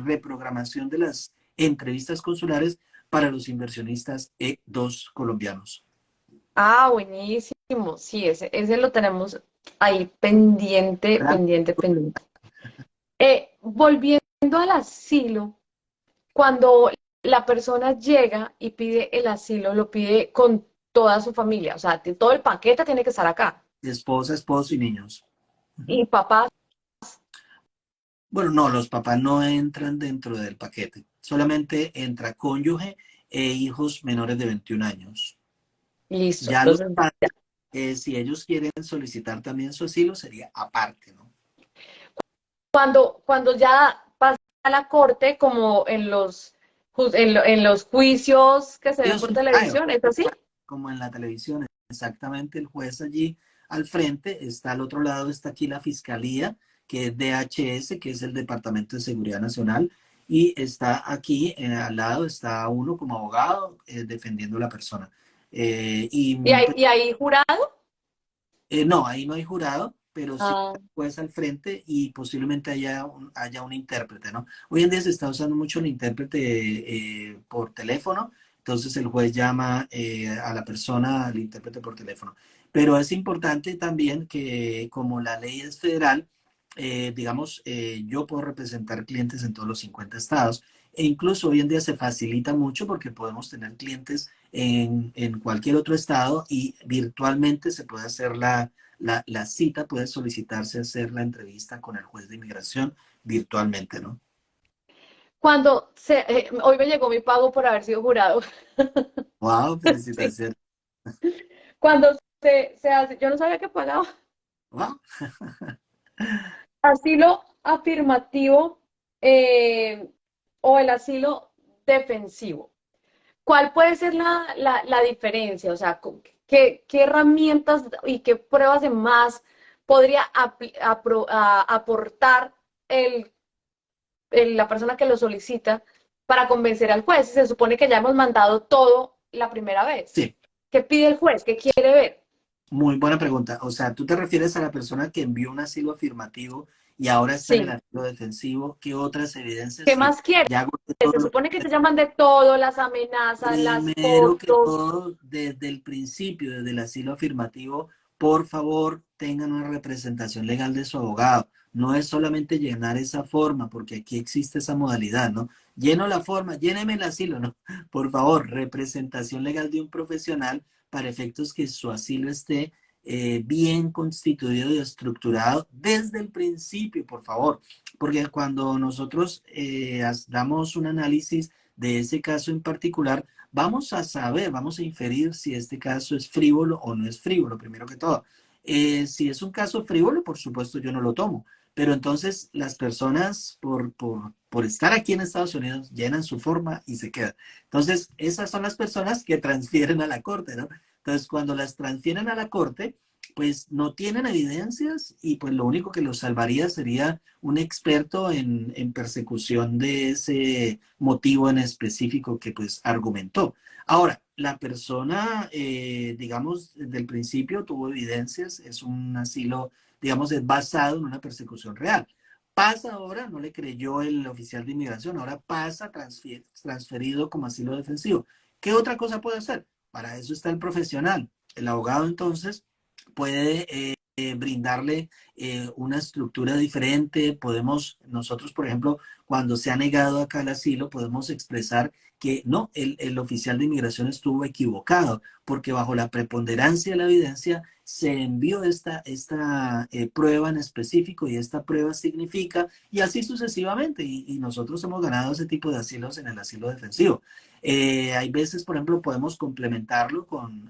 Speaker 2: reprogramación de las entrevistas consulares para los inversionistas E2 colombianos.
Speaker 1: Ah, buenísimo. Sí, ese lo tenemos ahí pendiente,
Speaker 2: ¿Verdad?
Speaker 1: pendiente, pendiente. Volviendo al asilo, cuando la persona llega y pide el asilo, lo pide con toda su familia, o sea, todo el paquete tiene que estar acá.
Speaker 2: Esposa, esposo y niños.
Speaker 1: Y
Speaker 2: Ujú.
Speaker 1: papá,
Speaker 2: Bueno, no, los papás no entran dentro del paquete. Solamente entra cónyuge e hijos menores de 21 años.
Speaker 1: listo.
Speaker 2: Ya los
Speaker 1: Entonces,
Speaker 2: padres, si ellos quieren solicitar también su asilo, sería aparte, ¿no?
Speaker 1: cuando ya pasa a la corte, como en los juicios que se ven
Speaker 2: Ellos,
Speaker 1: por televisión, ¿es así?
Speaker 2: como en la televisión, exactamente el juez allí al frente, está al otro lado, está aquí la fiscalía, que es DHS, que es el Departamento de Seguridad Nacional, y está aquí al lado, está uno como abogado defendiendo a la persona. Y pues,
Speaker 1: Y ahí jurado.
Speaker 2: no, ahí no hay jurado, pero sí
Speaker 1: Ah,
Speaker 2: juez al frente y posiblemente haya un intérprete, ¿no? Hoy en día se está usando mucho el intérprete por teléfono, entonces el juez llama a la persona, al intérprete por teléfono. Pero es importante también que como la ley es federal, digamos, yo puedo representar clientes en todos los 50 estados e incluso hoy en día se facilita mucho porque podemos tener clientes en cualquier otro estado y virtualmente se puede hacer la cita, puede solicitarse hacer la entrevista con el juez de inmigración virtualmente, ¿no?
Speaker 1: hoy me llegó mi pago por haber sido jurado.
Speaker 2: Wow,
Speaker 1: Sí.
Speaker 2: felicitaciones.
Speaker 1: Cuando se hace, yo no sabía que pagaba.
Speaker 2: Wow.
Speaker 1: Asilo afirmativo eh, o el asilo defensivo. ¿Cuál puede ser la diferencia? O sea, ¿qué herramientas y qué pruebas de más podría aportar la persona que lo solicita para convencer al juez? Se supone que ya hemos mandado todo la primera vez.
Speaker 2: Sí,
Speaker 1: ¿Qué pide el juez? ¿Qué quiere ver?
Speaker 2: muy buena pregunta. O sea, tú te refieres a la persona que envió un asilo afirmativo y ahora está en el
Speaker 1: Sí.
Speaker 2: asilo defensivo. ¿Qué otras evidencias?
Speaker 1: ¿Qué
Speaker 2: Sí,
Speaker 1: más quiere?
Speaker 2: ya hago
Speaker 1: Se
Speaker 2: todo.
Speaker 1: supone que se llaman de todo, las amenazas, las
Speaker 2: Primero que
Speaker 1: fotos.
Speaker 2: todo, desde el principio, desde el asilo afirmativo, por favor, tengan una representación legal de su abogado. No es solamente llenar esa forma, porque aquí existe esa modalidad, ¿no? Lleno la forma, lléneme el asilo, ¿no? Por favor, representación legal de un profesional para efectos que su asilo esté bien constituido y estructurado desde el principio, por favor. Porque cuando nosotros damos un análisis de ese caso en particular, vamos a saber, vamos a inferir si este caso es frívolo o no es frívolo, primero que todo. Si es un caso frívolo, por supuesto yo no lo tomo, pero entonces las personas por estar aquí en Estados Unidos llenan su forma y se quedan. Entonces, esas son las personas que transfieren a la corte, ¿no? Entonces, cuando las transfieren a la corte, pues no tienen evidencias y pues lo único que los salvaría sería un experto en persecución de ese motivo en específico que pues argumentó. Ahora, la persona, digamos, del principio tuvo evidencias, es un asilo, digamos, es basado en una persecución real. Pasa ahora, no le creyó el oficial de inmigración, ahora pasa transferido como asilo defensivo. ¿Qué otra cosa puede hacer? Para eso está el profesional. El abogado entonces puede brindarle una estructura diferente. Podemos, nosotros, por ejemplo, cuando se ha negado acá el asilo, podemos expresar que no, el oficial de inmigración estuvo equivocado, porque bajo la preponderancia de la evidencia se envió esta prueba en específico y esta prueba significa, y así sucesivamente, y nosotros hemos ganado ese tipo de asilos en el asilo defensivo. Hay veces, por ejemplo, podemos complementarlo con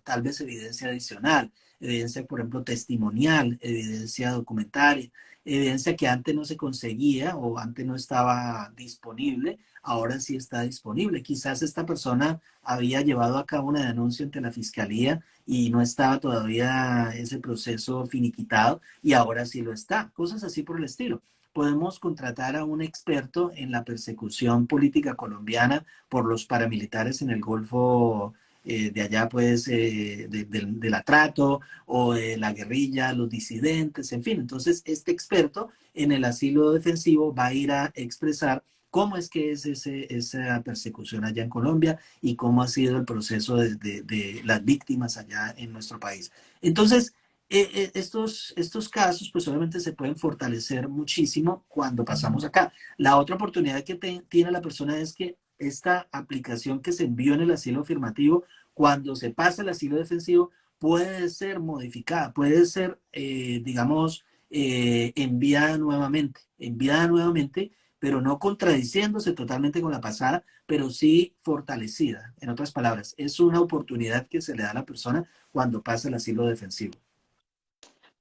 Speaker 2: tal vez evidencia adicional, evidencia, por ejemplo, testimonial, evidencia documental, evidencia que antes no se conseguía o antes no estaba disponible, ahora sí está disponible. Quizás esta persona había llevado a cabo una denuncia ante la fiscalía y no estaba todavía ese proceso finiquitado y ahora sí lo está. Cosas así por el estilo. Podemos contratar a un experto en la persecución política colombiana por los paramilitares en el Golfo de allá, pues, del atrato o de la guerrilla, los disidentes, en fin. Entonces, este experto en el asilo defensivo va a ir a expresar cómo es que es esa persecución allá en Colombia y cómo ha sido el proceso de las víctimas allá en nuestro país. Entonces, estos casos, pues obviamente se pueden fortalecer muchísimo cuando pasamos acá. La otra oportunidad que tiene la persona es que esta aplicación que se envió en el asilo afirmativo, cuando se pasa el asilo defensivo, puede ser modificada, puede ser, digamos, enviada nuevamente, pero no contradiciéndose totalmente con la pasada, pero sí fortalecida. En otras palabras, es una oportunidad que se le da a la persona cuando pasa el asilo defensivo.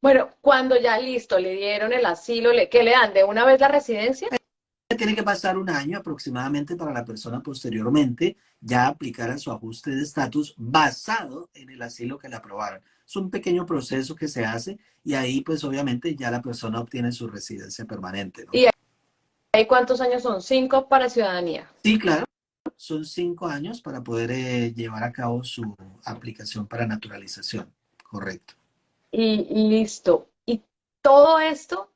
Speaker 1: Bueno, cuando ya listo, le dieron el asilo, ¿qué le dan? ¿De una vez la residencia?
Speaker 2: Tiene que pasar un año aproximadamente para la persona posteriormente ya aplicar a su ajuste de estatus basado en el asilo que le aprobaron. Es un pequeño proceso que se hace y ahí pues obviamente ya la persona obtiene su residencia permanente, ¿no?
Speaker 1: ¿Y ahí cuántos años son? 5 para ciudadanía.
Speaker 2: Sí, claro, son 5 años para poder llevar a cabo su aplicación para naturalización, correcto.
Speaker 1: Y listo. Y todo esto,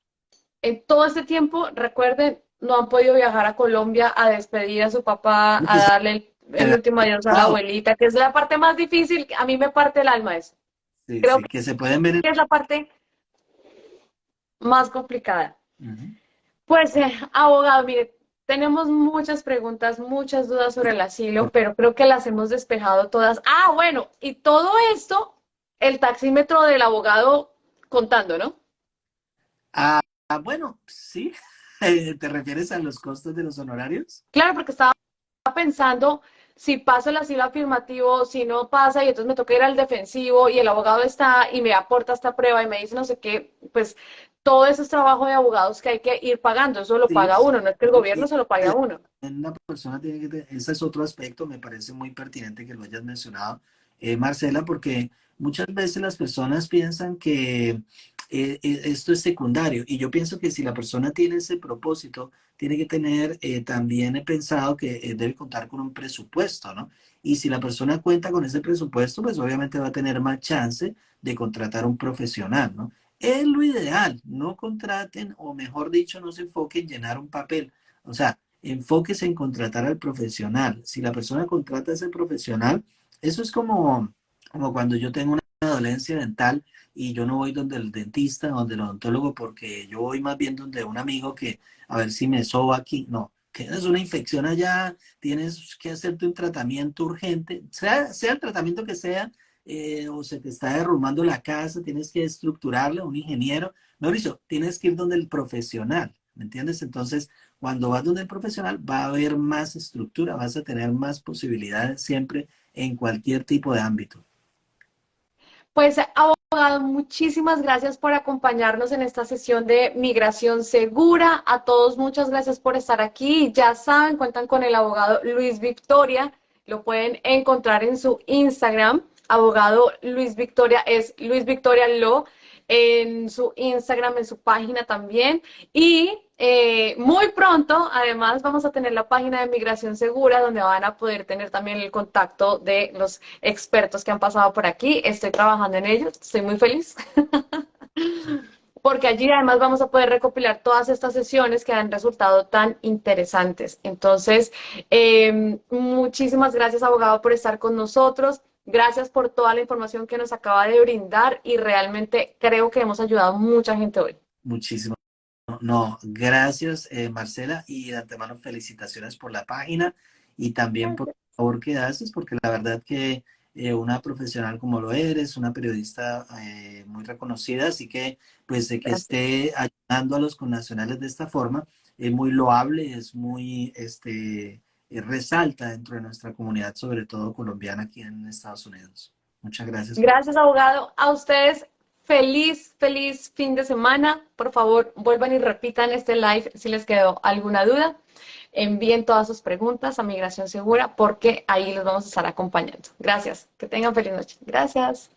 Speaker 1: en todo este tiempo, recuerden, no han podido viajar a Colombia a despedir a su papá, a
Speaker 2: Pues,
Speaker 1: darle el último adiós a la abuelita, que es la parte más difícil, a mí me parte el alma eso.
Speaker 2: sí,
Speaker 1: Creo
Speaker 2: sí, que se pueden ver.
Speaker 1: que es la parte más complicada.
Speaker 2: Uh-huh.
Speaker 1: Pues, abogado, mire, tenemos muchas preguntas, muchas dudas sobre el asilo, pero creo que las hemos despejado todas. Ah, bueno, y todo esto, el taxímetro del abogado contando, ¿no?
Speaker 2: Bueno, sí. ¿Te refieres a los costos de los honorarios?
Speaker 1: Claro, porque estaba pensando si pasa el asilo afirmativo, si no pasa, y entonces me toca ir al defensivo y el abogado está y me aporta esta prueba y me dice no sé qué, pues todo ese es trabajo de abogados que hay que ir pagando, eso lo
Speaker 2: Sí,
Speaker 1: paga uno, no es que el
Speaker 2: claro,
Speaker 1: gobierno se lo pague a uno.
Speaker 2: una persona tiene que tener, ese es otro aspecto, me parece muy pertinente que lo hayas mencionado, Marcela, porque muchas veces las personas piensan que esto es secundario y yo pienso que si la persona tiene ese propósito, tiene que tener, también he pensado que debe contar con un presupuesto, ¿no? Y si la persona cuenta con ese presupuesto, pues obviamente va a tener más chance de contratar a un profesional, ¿no? Es lo ideal, no contraten o mejor dicho, no se enfoquen en llenar un papel. O sea, enfóquese en contratar al profesional. Si la persona contrata a ese profesional, eso es como cuando yo tengo una dolencia dental y yo no voy donde el dentista, donde el odontólogo, porque yo voy más bien donde un amigo que a ver si me soba aquí. No, tienes una infección allá, tienes que hacerte un tratamiento urgente, sea el tratamiento que sea, o se te está derrumbando la casa, tienes que estructurarla, un ingeniero. No, dicho, tienes que ir donde el profesional, ¿me entiendes? Entonces, cuando vas donde el profesional, va a haber más estructura, vas a tener más posibilidades siempre en cualquier tipo de ámbito.
Speaker 1: Pues, abogado, muchísimas gracias por acompañarnos en esta sesión de Migración Segura. A todos, muchas gracias por estar aquí. Ya saben, cuentan con el abogado Luis Victoria. Lo pueden encontrar en su Instagram. Abogado Luis Victoria es Luis Victoria Lo en su Instagram, en su página también. Y muy pronto, además, vamos a tener la página de Migración Segura, donde van a poder tener también el contacto de los expertos que han pasado por aquí. Estoy trabajando en ello, estoy muy feliz. Porque allí además vamos a poder recopilar todas estas sesiones que han resultado tan interesantes. Entonces, muchísimas gracias, abogado, por estar con nosotros. Gracias por toda la información que nos acaba de brindar y realmente creo que hemos ayudado a mucha gente hoy.
Speaker 2: Muchísimo. No, gracias, Marcela, y de antemano felicitaciones por la página y también por el favor que haces, porque la verdad que una profesional como lo eres, una periodista muy reconocida, así que pues de que
Speaker 1: Gracias.
Speaker 2: esté ayudando a los connacionales de esta forma, es muy loable, es muy, resalta dentro de nuestra comunidad, sobre todo colombiana aquí en Estados Unidos. Muchas gracias por...
Speaker 1: Gracias, abogado. A ustedes, feliz, feliz fin de semana. Por favor, vuelvan y repitan este live si les quedó alguna duda. Envíen todas sus preguntas a Migración Segura porque ahí los vamos a estar acompañando. Gracias. Que tengan feliz noche. Gracias.